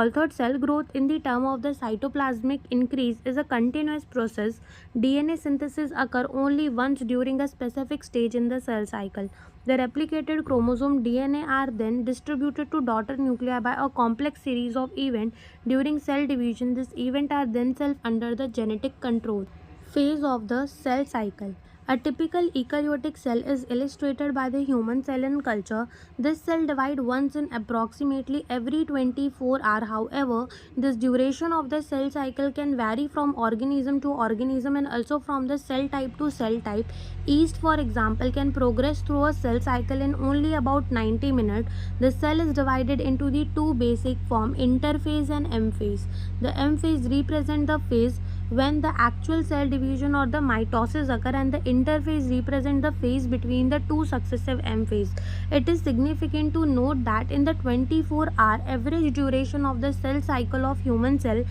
Although cell growth in the term of the cytoplasmic increase is a continuous process, DNA synthesis occurs only once during a specific stage in the cell cycle. The replicated chromosome DNA are then distributed to daughter nuclei by a complex series of events during cell division. These events are themselves under the genetic control. Phase of the cell cycle. A typical eukaryotic cell is illustrated by the human cell in culture. This cell divides once in approximately every 24 hours. However, this duration of the cell cycle can vary from organism to organism and also from the cell type to cell type. Yeast, for example, can progress through a cell cycle in only about 90 minutes. The cell is divided into the two basic forms, interphase and M phase. The M phase represents the phase when the actual cell division or the mitosis occur, and the interphase represent the phase between the two successive M phase. It is significant to note that in the 24-hour average duration of the cell cycle of human cell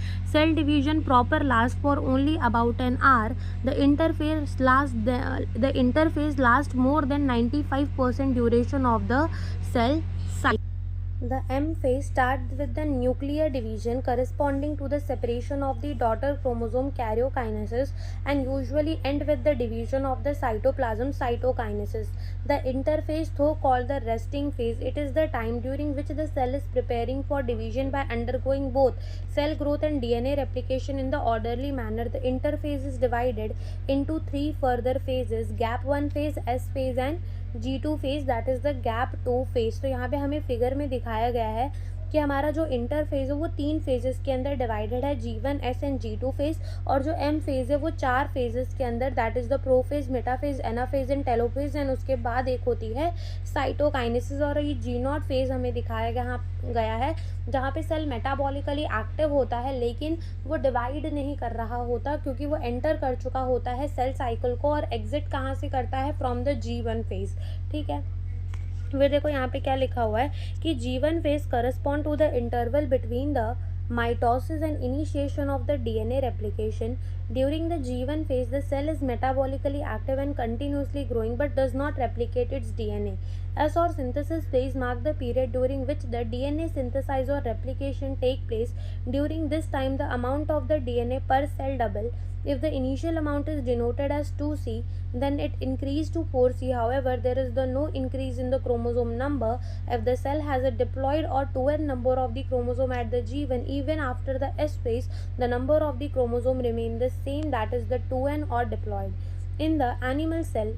division proper lasts for only about an hour. The interphase lasts more than 95% duration of the cell cycle. The M phase starts with the nuclear division corresponding to the separation of the daughter chromosome karyokinesis and usually end with the division of the cytoplasm cytokinesis. The interphase, though called the resting phase, it is the time during which the cell is preparing for division by undergoing both cell growth and DNA replication in the orderly manner. The interphase is divided into three further phases: gap 1 phase, S phase and G2 phase, that is the gap 2 phase. तो यहाँ पे हमें figure में दिखाया गया है कि हमारा जो इंटर फेज है वो 3 फेजेस के अंदर डिवाइडेड है, G1, S and G2 phase. और जो M फेज है वो 4 फेजेस के अंदर, that is the prophase, metaphase, anaphase and telophase. And उसके बाद एक होती है साइटोकाइनेसिस. और ये G0 फेज हमें दिखाया गया है जहाँ पे सेल मेटाबॉलिकली एक्टिव होता है लेकिन वो डिवाइड नहीं कर रहा होता क्योंकि वो एंटर कर चुका होता है सेल साइकिल को, और एग्जिट कहाँ से करता है, फ्रॉम द G1 फेज. ठीक है, फिर देखो यहाँ पे क्या लिखा हुआ है कि G1 phase correspond to the interval between the mitosis and initiation of the DNA replication. During the G1 phase, the cell is metabolically active and continuously growing but does not replicate its DNA. S or synthesis phase mark the period during which the DNA synthesis or replication take place. During this time, the amount of the DNA per cell double. If the initial amount is denoted as 2C, then it increased to 4C. However, there is no increase in the chromosome number. If the cell has a diploid or 2n number of the chromosome at the G1, even after the S phase, the number of the chromosome remain the same, that is the 2n or diploid. In the animal cell,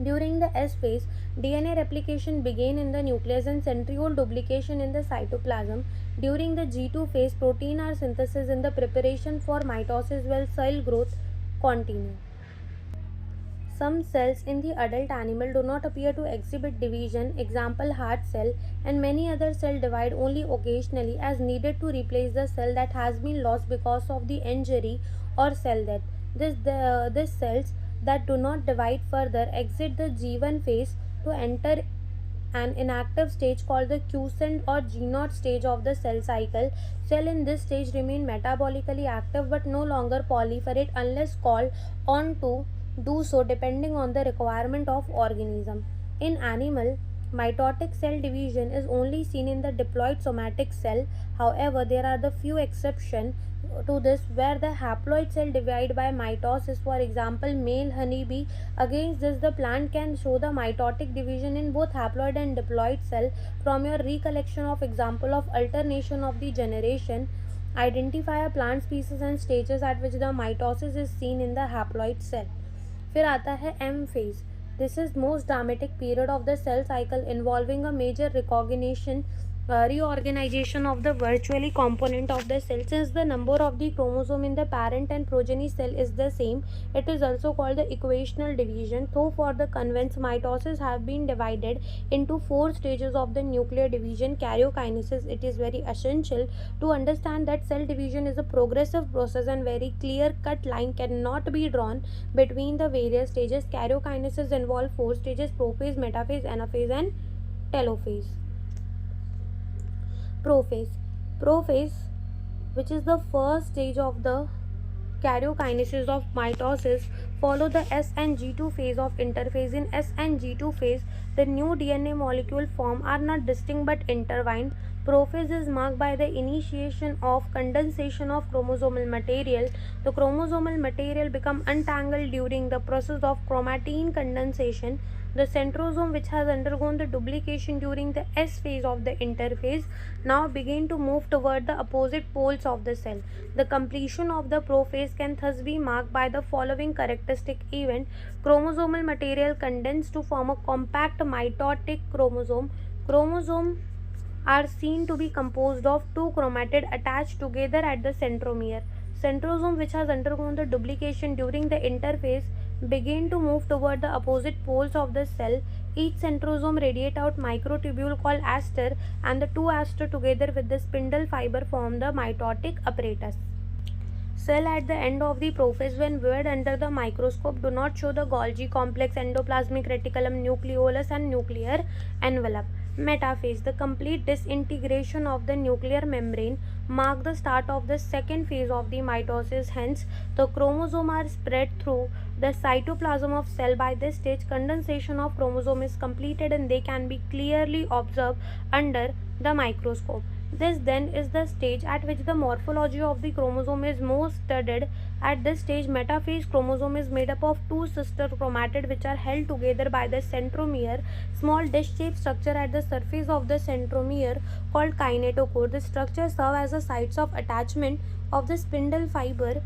During the S phase, DNA replication begin in the nucleus and centriole duplication in the cytoplasm. During the G2 phase, protein are synthesis in the preparation for mitosis while cell growth continue. Some cells in the adult animal do not appear to exhibit division, example heart cell, and many other cells divide only occasionally as needed to replace the cell that has been lost because of the injury or cell death. These cells that do not divide further exit the G1 phase to enter an inactive stage called the quiescent or G0 stage of the cell cycle. Cell in this stage remain metabolically active but no longer proliferate unless called on to do so depending on the requirement of organism. In animal, mitotic cell division is only seen in the diploid somatic cell. However, there are the few exceptions to this where the haploid cell divide by mitosis, for example male honeybee. Against this, the plant can show the mitotic division in both haploid and diploid cell. From your recollection of example of alternation of the generation, identify a plant species and stages at which the mitosis is seen in the haploid cell. फिर आता है M phase. This is most dramatic period of the cell cycle involving a major reorganization of the virtually component of the cell. Since the number of the chromosome in the parent and progeny cell is the same, it is also called the equational division. Though for the convents, mitosis have been divided into 4 stages of the nuclear division karyokinesis. It is very essential to understand that cell division is a progressive process and very clear cut line cannot be drawn between the various stages. Karyokinesis involve 4 stages: prophase, metaphase, anaphase and telophase. Prophase. Prophase, which is the first stage of the karyokinesis of mitosis, follow the S and G2 phase of interphase. In S and G2 phase, the new DNA molecule form are not distinct but intertwined. Prophase is marked by the initiation of condensation of chromosomal material. The chromosomal material become untangled during the process of chromatin condensation. The centrosome, which has undergone the duplication during the S phase of the interphase, now begin to move toward the opposite poles of the cell. The completion of the prophase can thus be marked by the following characteristic event: chromosomal material condensed to form a compact mitotic chromosome. Chromosomes are seen to be composed of 2 chromatids attached together at the centromere. Centrosome, which has undergone the duplication during the interphase, begin to move toward the opposite poles of the cell. Each centrosome radiate out microtubule called aster, and the 2 aster together with the spindle fiber form the mitotic apparatus. Cell at the end of the prophase, when viewed under the microscope, do not show the Golgi complex, endoplasmic reticulum, nucleolus and nuclear envelope. Metaphase. The complete disintegration of the nuclear membrane mark the start of the second phase of the mitosis. Hence, the chromosome are spread through the cytoplasm of cell. By this stage, condensation of chromosome is completed and they can be clearly observed under the microscope. This then is the stage at which the morphology of the chromosome is most studied. At this stage, metaphase chromosome is made up of 2 sister chromatids which are held together by the centromere. Small dish-shaped structure at the surface of the centromere called kinetochore. This structure serves as the sites of attachment of the spindle fiber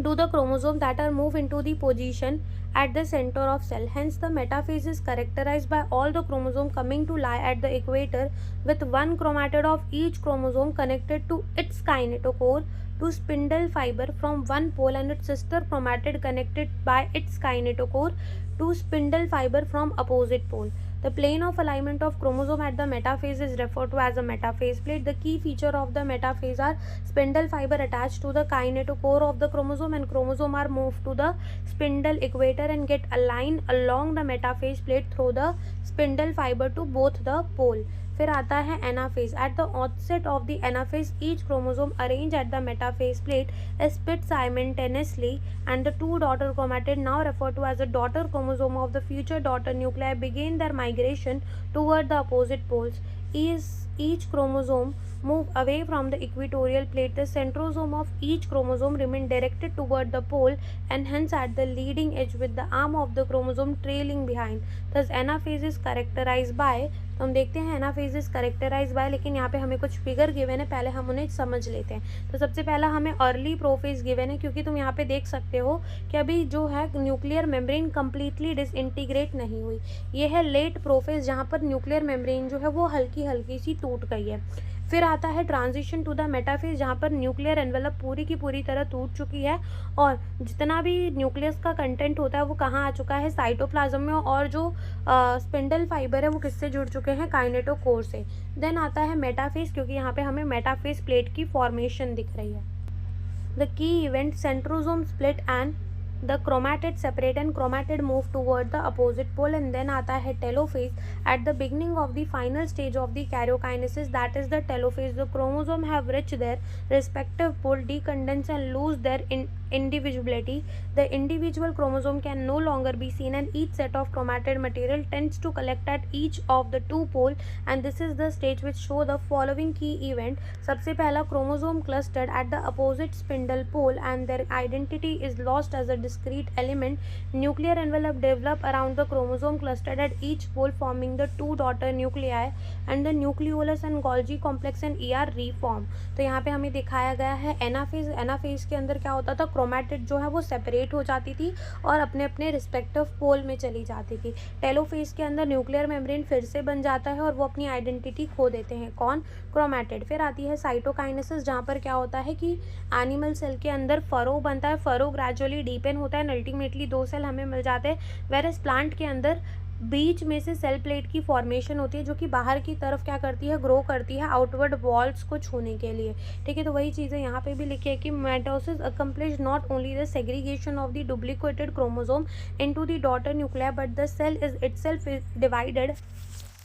to the chromosome that are moved into the position at the center of cell. Hence, the metaphase is characterized by all the chromosome coming to lie at the equator with 1 chromatid of each chromosome connected to its kinetochore to spindle fiber from one pole and its sister chromatid connected by its kinetochore to spindle fiber from opposite pole. The plane of alignment of chromosome at the metaphase is referred to as a metaphase plate. The key feature of the metaphase are spindle fiber attached to the kinetochore of the chromosome, and chromosome are moved to the spindle equator and get aligned along the metaphase plate through the spindle fiber to both the pole. फिर आता है anaphase. At the outset of the anaphase, each chromosome arrange at the metaphase plate is split simultaneously, and the 2 daughter chromatids, now referred to as the daughter chromosome of the future daughter nuclei, begin their migration toward the opposite poles. Each chromosome move away from the equatorial plate. The centrosome of each chromosome remain directed toward the pole and hence at the leading edge, with the arm of the chromosome trailing behind. Thus, anaphase is characterized by तो हम देखते हैं anaphase is characterized bye, लेकिन यहाँ पे हमें कुछ figure given है, पहले हम उन्हें समझ लेते हैं। तो सबसे पहला हमें अर्ली प्रोफेज गिवन है, क्योंकि तुम यहाँ पे देख सकते हो कि अभी जो है न्यूक्लियर मेम्ब्रेन कंप्लीटली डिसइंटीग्रेट नहीं हुई। ये है लेट प्रोफेज, जहाँ पर न्यूक्लियर मेम्ब्रेन जो है वो हल्की हल्की सी टूट गई है। फिर आता है ट्रांजिशन टू द मेटाफेज, जहाँ पर न्यूक्लियर एनवेलप पूरी की पूरी तरह टूट चुकी है और जितना भी न्यूक्लियस का कंटेंट होता है वो कहाँ आ चुका है, साइटोप्लाज्म में, और जो स्पिंडल फाइबर है वो किससे जुड़ चुके हैं, काइनेटोकोर से। देन आता है मेटाफेज, क्योंकि यहाँ पे हमें मेटाफेज प्लेट की फॉर्मेशन दिख रही है। The key event centrosome split and the chromatid separate and chromatid move toward the opposite pole, and then आता है telophase at the beginning of the final stage of the karyokinesis, that is the telophase. The chromosome have reached their respective pole, decondense and lose their individuality. The individual chromosome can no longer be seen, and each set of chromatid material tends to collect at each of the two pole, and this is the stage which show the following key event. सबसे पहला chromosome clustered at the opposite spindle pole and their identity is lost as a discrete element. Nuclear envelope develop around the chromosome clustered at each pole, forming the two daughter nuclei, and the nucleolus and Golgi complex and ER reform. तो यहाँ पे हमें दिखाया गया है anaphase. Anaphase के अंदर क्या होता था, क्रोमैटिड जो है वो सेपरेट हो जाती थी और अपने अपने रिस्पेक्टिव पोल में चली जाती थी। टेलोफेज के अंदर न्यूक्लियर मेम्ब्रेन फिर से बन जाता है और वो अपनी आइडेंटिटी खो देते हैं, कौन, क्रोमैटिड। फिर आती है साइटोकाइनेसिस, जहाँ पर क्या होता है कि एनिमल सेल के अंदर फरो बनता है, फरो ग्रेजुअली डीपेन होता है एंड अल्टीमेटली 2 सेल हमें मिल जाते हैं। वेरएज प्लांट के अंदर बीच में से सेल प्लेट की फॉर्मेशन होती है, जो कि बाहर की तरफ क्या करती है, ग्रो करती है आउटवर्ड वॉल्स को छूने के लिए। ठीक है, तो वही चीज़ें यहाँ पे भी लिखी है कि mitosis accomplish not only the segregation of the duplicated chromosome into the daughter nuclei, but the cell is itself divided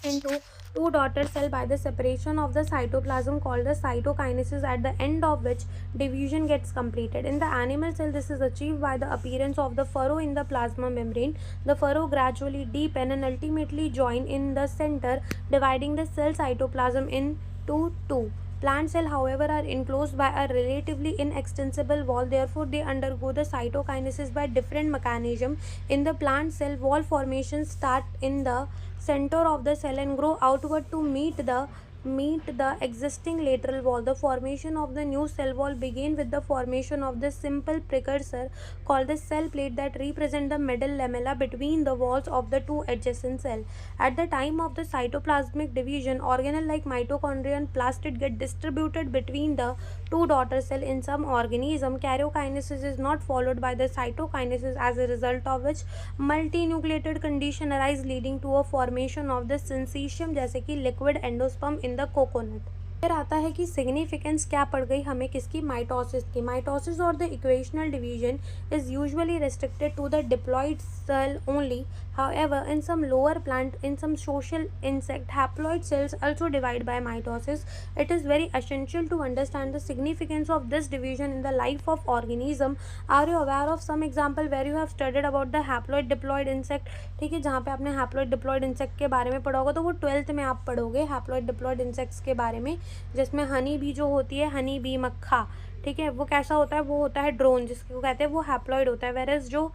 into two daughter cell by the separation of the cytoplasm called the cytokinesis, at the end of which division gets completed. In the animal cell, this is achieved by the appearance of the furrow in the plasma membrane. The furrow gradually deepen and ultimately join in the center, dividing the cell cytoplasm into two. Plant cells, however, are enclosed by a relatively inextensible wall. Therefore, they undergo the cytokinesis by different mechanism. In the plant cell, wall formation start in the center of the cell and grow outward to meet the existing lateral wall. The formation of the new cell wall begin with the formation of the simple precursor called the cell plate that represent the middle lamella between the walls of the two adjacent cells. At the time of the cytoplasmic division, organelle like mitochondria and plastid get distributed between the two daughter cells. In some organism, karyokinesis is not followed by the cytokinesis, as a result of which multinucleated condition arise, leading to a formation of the syncytium, जैसे कि liquid endosperm in the coconut. फिर आता है कि significance क्या पड़ गई हमें किसकी, माइटोसिस की। माइटोसिस और the equational division is usually restricted to the diploid cell only. However, in some lower plant, in some social insect, haploid cells also divide by mitosis. It is very essential to understand the significance of this division in the life of organism. Are you aware of some example where you have studied about the haploid diploid insect? ठीक है, जहाँ पे आपने haploid diploid insect के बारे में पढ़ा होगा, तो वो 12th में आप पढ़ोगे haploid diploid insects के बारे में, जिसमें हनी बी जो होती है, हनी बी मक्खा, ठीक है, वो कैसा होता है, वो होता है ड्रोन, जिसको कहते हैं, वो हैप्लॉइड होता है। वेरएस जो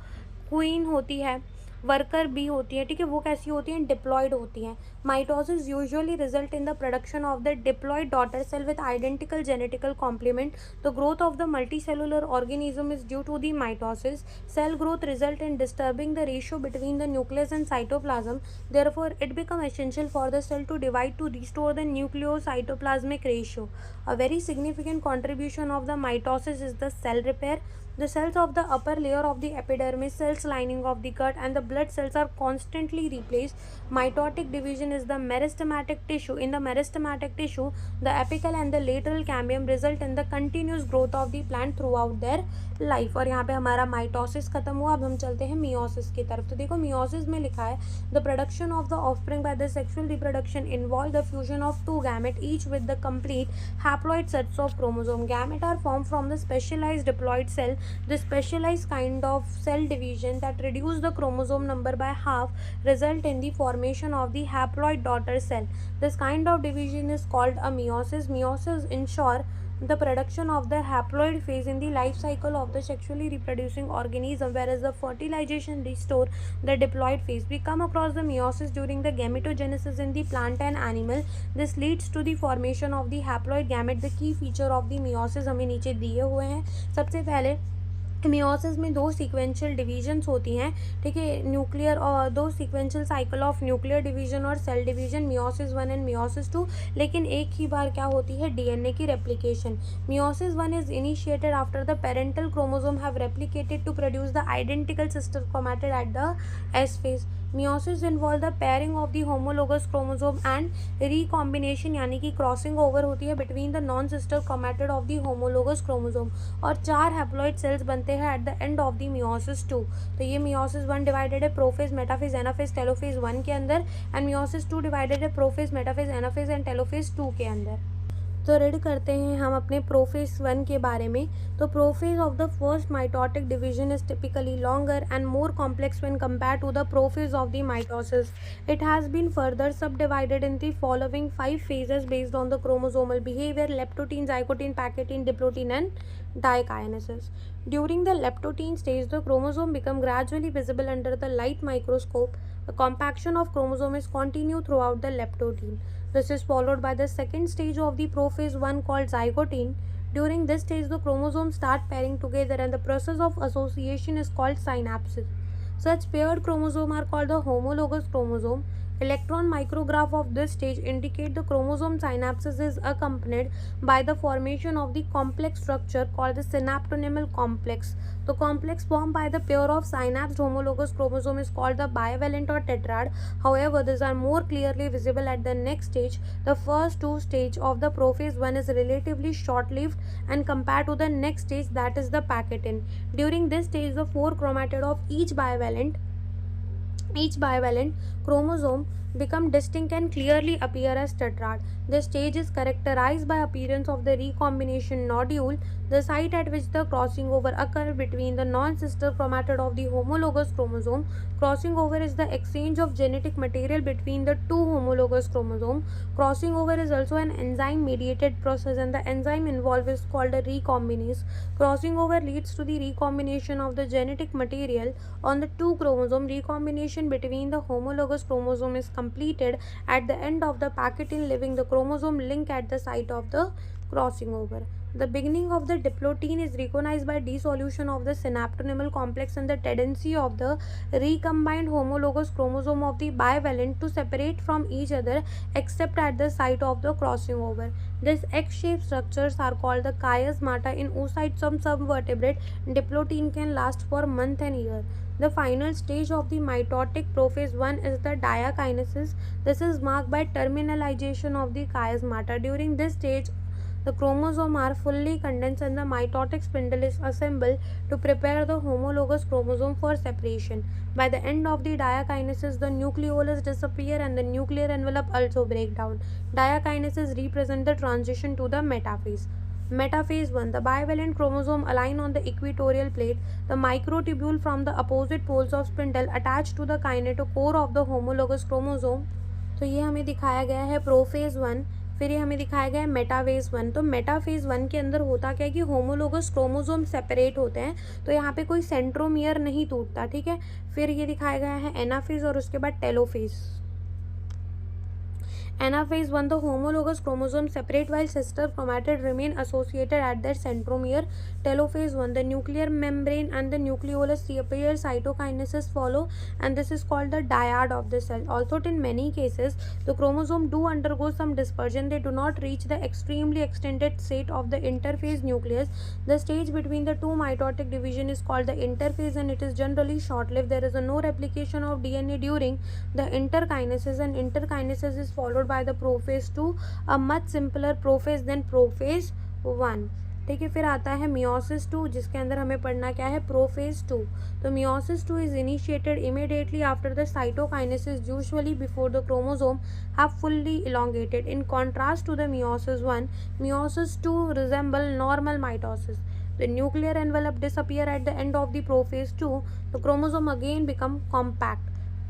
क्वीन होती है, वर्कर बी होती है, ठीक है, वो कैसी होती हैं, डिप्लॉयड होती हैं। Mitosis usually result in the production of the diploid daughter cell with identical genetical complement. The growth of the multicellular organism is due to the mitosis. Cell growth result in disturbing the ratio between the nucleus and cytoplasm. Therefore it become essential for the cell to divide to restore the nucleocytoplasmic ratio. A very significant contribution of the mitosis is the cell repair. The cells of the upper layer of the epidermis, cells lining of the gut, and the blood cells are constantly replaced. Mitotic division is the meristematic tissue. In the meristematic tissue, the apical and the lateral cambium result in the continuous growth of the plant throughout their life. और यहाँ पे हमारा mitosis खत्म हुआ, अब हम चलते हैं मियोसिस की तरफ। तो देखो मियोसिस में लिखा है the production of the offspring by the sexual reproduction involve the fusion of two gamete, each with the complete haploid sets of chromosome. Gamete are formed from the specialized diploid cell. The specialized kind of cell division that reduce the chromosome number by half result in the formation of the haploid daughter cell. This kind of division is called a meiosis. Meiosis ensure the production of the haploid phase in the life cycle of the sexually reproducing organism, whereas the fertilization restore the diploid phase. We come across the meiosis during the gametogenesis in the plant and animal. This leads to the formation of the haploid gamete. The key feature of the meiosis हमें नीचे दिए हुए हैं. सबसे पहले meiosis में दो sequential divisions होती हैं, ठीक है, न्यूक्लियर और दो sequential cycle of nuclear division और cell division, meiosis 1 and meiosis 2, लेकिन एक ही बार क्या होती है, डीएनए की replication. Meiosis 1 is initiated after the parental chromosome have replicated to produce the identical sister chromatid at the S phase. Meiosis involve the pairing of the homologous chromosome and recombination यानी कि crossing over होती है between the non sister chromatid of the homologous chromosome और 4 haploid cells बनते हैं at the end of the meiosis 2. तो ये meiosis 1 divided है प्रोफेज, मेटाफेज, एनाफेज, टेलोफेज 1 के अंदर एंड meiosis 2 डिवाइडेड है prophase, metaphase, anaphase and telophase 2 के अंदर. तो रीड करते हैं हम अपने प्रोफेज 1 के बारे में. तो prophase of the first mitotic division is typically longer and more complex when compare to the prophase of the mitosis. It has been further subdivided in the following 5 phases based on the chromosomal behaviour: leptotene, zygotene, pachytene, diplotene and dikinesis. During the leptotene stage, the chromosome become gradually visible under the light microscope. The compaction of chromosome is continued throughout the leptotene. This is followed by the second stage of the prophase 1 called zygotene. During this stage, the chromosomes start pairing together and the process of association is called synapsis. Such paired chromosomes are called the homologous chromosome. Electron micrograph of this stage indicate the chromosome synapsis is accompanied by the formation of the complex structure called the synaptonymal complex. The complex formed by the pair of synapsed homologous chromosome is called the bivalent or tetrad. However, these are more clearly visible at the next stage. The first two stages of the prophase 1 is relatively short-lived and compared to the next stage, that is the Pakatan. During this stage, the 4 chromatid of each bivalent chromosome become distinct and clearly appear as tetrad. This stage is characterized by appearance of the recombination nodule, the site at which the crossing over occurs between the non-sister chromatid of the homologous chromosome. Crossing over is the exchange of genetic material between the two homologous chromosomes. Crossing over is also an enzyme-mediated process, and the enzyme involved is called a recombinase. Crossing over leads to the recombination of the genetic material on the two chromosomes. Recombination between the homologous chromosome is completed at the end of the Pakatan, leaving the chromosome link at the site of the crossing over. The beginning of the diploteen is recognized by dissolution of the synaptonymal complex and the tendency of the recombined homologous chromosome of the bivalent to separate from each other except at the site of the crossing over. These X-shaped structures are called the chiasmata. In oocytes of some vertebrate, diploteen can last for months and years. The final stage of the mitotic prophase 1 is the diakinesis. This is marked by terminalization of the chiasmata. During this stage, the chromosomes are fully condensed and the mitotic spindle is assembled to prepare the homologous chromosome for separation. By the end of the diakinesis, the nucleolus disappears and the nuclear envelope also breaks down. Diakinesis represents the transition to the metaphase. Metaphase 1. The bivalent chromosome align on the equatorial plate. The microtubule from the opposite poles of spindle attached to the kinetochore of the homologous chromosome. तो ये हमें दिखाया गया है prophase 1. फिर ये हमें दिखाया गया है मेटाफेज 1. तो मेटाफेज 1 के अंदर होता क्या है कि होमोलोगस क्रोमोसोम सेपरेट होते हैं, तो यहाँ पे कोई सेंट्रोमियर नहीं टूटता, ठीक है. फिर ये दिखाया गया है एनाफेज और उसके बाद telophase. Anaphase 1, the homologous chromosome separate while sister chromatid remain associated at their centromere. Telophase 1, the nuclear membrane and the nucleolus reappear. Cytokinesis follow, and this is called the dyad of the cell. Although in many cases the chromosome do undergo some dispersion, they do not reach the extremely extended state of the interphase nucleus. The stage between the two mitotic division is called the interphase, and it is generally short-lived. There is no replication of DNA during the interkinesis, and interkinesis is followed by the prophase 2, a much simpler prophase than prophase 1. ठीक है. फिर आता है meiosis 2, जिसके अंदर हमें पढ़ना क्या है, प्रोफेज 2. तो meiosis 2 is initiated immediately after the cytokinesis, usually before the chromosome have fully elongated. In contrast to the meiosis 1, meiosis 2 resemble normal mitosis. The nuclear envelope disappear at the end of the prophase 2. The chromosome again become compact.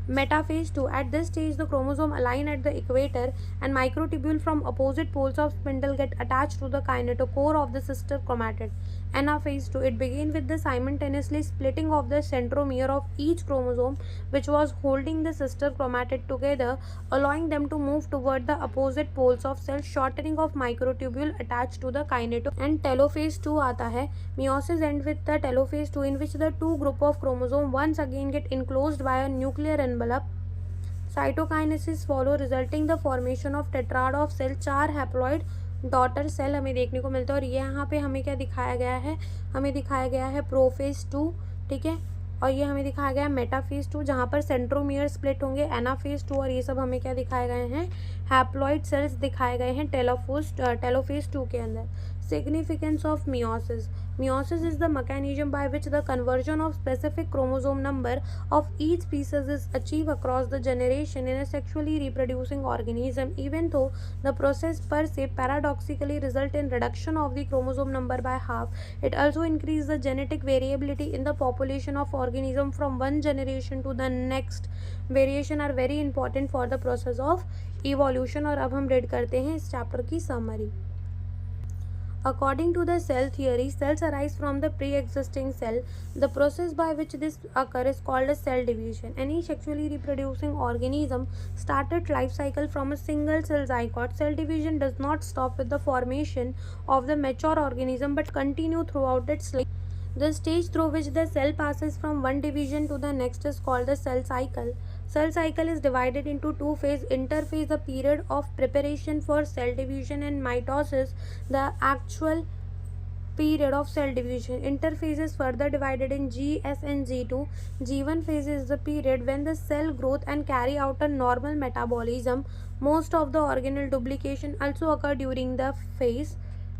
Metaphase 2. At this stage, the chromosome align at the equator and microtubule from opposite poles of spindle get attached to the kinetochore of the sister chromatid. Anaphase 2. It began with the simultaneously splitting of the centromere of each chromosome, which was holding the sister chromatid together, allowing them to move toward the opposite poles of cell, shortening of microtubule attached to the kinetochore. And telophase 2 आता है. Meiosis ends with the telophase 2, in which the two group of chromosome once again get enclosed by a nuclear envelope. Cytokinesis follow, resulting the formation of tetrad of cell. 4 haploid daughter cell हमें देखने को मिलता है. और ये यहाँ पे हमें क्या दिखाया गया है, हमें दिखाया गया है प्रोफेज 2, ठीक है. और ये हमें दिखाया गया है मेटाफेज 2, जहाँ पर सेंट्रोमियर स्प्लिट होंगे. एनाफेज 2 और ये सब हमें क्या दिखाए गए हैं, हैप्लॉइड सेल्स दिखाए गए हैं टेलोफेज 2 के अंदर. Significance of meiosis. Meiosis is the mechanism by which the conversion of specific chromosome number of each species is achieved across the generation in a sexually reproducing organism. Even though the process per se paradoxically result in reduction of the chromosome number by half, it also increases the genetic variability in the population of organism from one generation to the next. Variation are very important for the process of evolution. और अब हम read करते हैं इस chapter की summary. According to the cell theory, cells arise from the pre-existing cell. The process by which this occurs is called a cell division. Any sexually reproducing organism started life cycle from a single cell zygote. Cell division does not stop with the formation of the mature organism but continue throughout its life. The stage through which the cell passes from one division to the next is called the cell cycle. Cell cycle is divided into two phases. Interphase, the period of preparation for cell division, and mitosis, the actual period of cell division. Interphase is further divided in G, S and G2. G1 phase is the period when the cell growth and carry out a normal metabolism. Most of the organelle duplication also occur during the phase.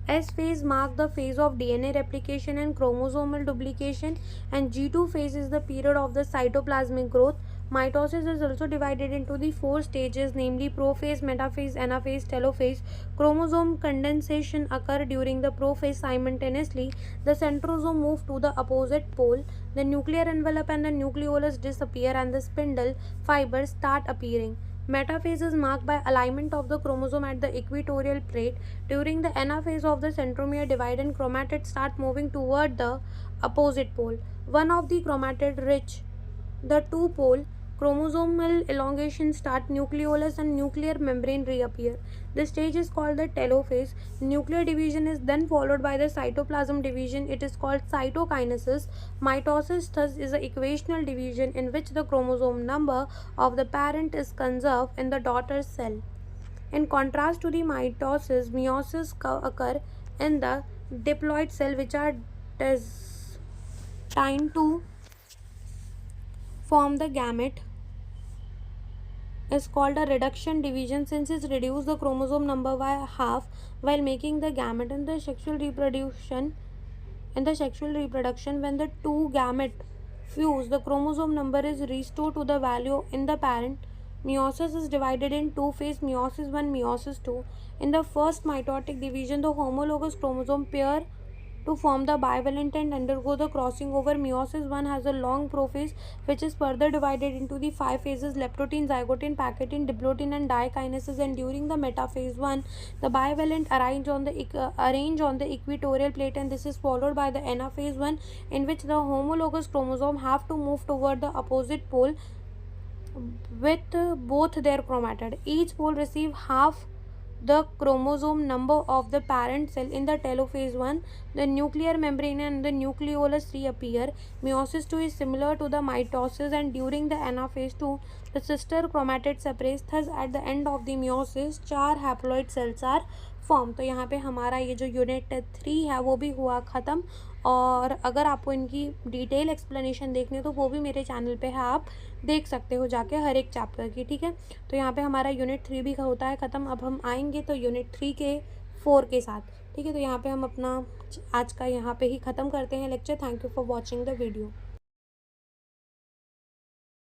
S phase marks the phase of DNA replication and chromosomal duplication, and G2 phase is the period of the cytoplasmic growth. Mitosis is also divided into the 4 stages, namely prophase, metaphase, anaphase, telophase. Chromosome condensation occurs during the prophase. Simultaneously, the centrosome moves to the opposite pole. The nuclear envelope and the nucleolus disappear and the spindle fibers start appearing. Metaphase is marked by alignment of the chromosome at the equatorial plate. During the anaphase of the centromere divide and chromatids start moving toward the opposite pole. One of the chromatid reach the two pole. Chromosomal elongation start, nucleolus and nuclear membrane reappear. This stage is called the telophase. Nuclear division is then followed by the cytoplasm division. It is called cytokinesis. Mitosis thus is an equational division in which the chromosome number of the parent is conserved in the daughter cell. In contrast to the mitosis, meiosis occur in the diploid cell, which are destined to form the gamete. Is called a reduction division, since it reduces the chromosome number by half while making the gamete. In the sexual reproduction, when the two gamete fuse, the chromosome number is restored to the value in the parent. Meiosis is divided in two phases, meiosis 1, meiosis 2. In the first mitotic division, the homologous chromosome pair to form the bivalent and undergo the crossing over. Meiosis 1 has a long prophase, which is further divided into the 5 phases: leptotin, zygotin, pachytin, diplotin and dikinesis. And during the metaphase 1, the bivalent arrange on the equatorial plate, and this is followed by the anaphase 1, in which the homologous chromosome have to move toward the opposite pole with both their chromatid. Each pole receive half the chromosome number of the parent cell. In the telophase 1, the nuclear membrane and the nucleolus reappear. Meiosis 2 is similar to the mitosis, and during the anaphase 2, the sister chromatid separates. Thus, at the end of the meiosis, 4 haploid cells are formed. तो यहाँ पे हमारा ये जो unit 3 है वो भी हुआ ख़त्म. और अगर आपको इनकी डिटेल एक्सप्लेनेशन देखनी तो वो भी मेरे चैनल पे है, आप देख सकते हो जाके हर एक चैप्टर की, ठीक है. तो यहाँ पे हमारा यूनिट 3 भी होता है ख़त्म. अब हम आएंगे तो यूनिट 3 के 4 के साथ, ठीक है. तो यहाँ पे हम अपना आज का यहाँ पे ही ख़त्म करते हैं lecture. Thank you for watching the video.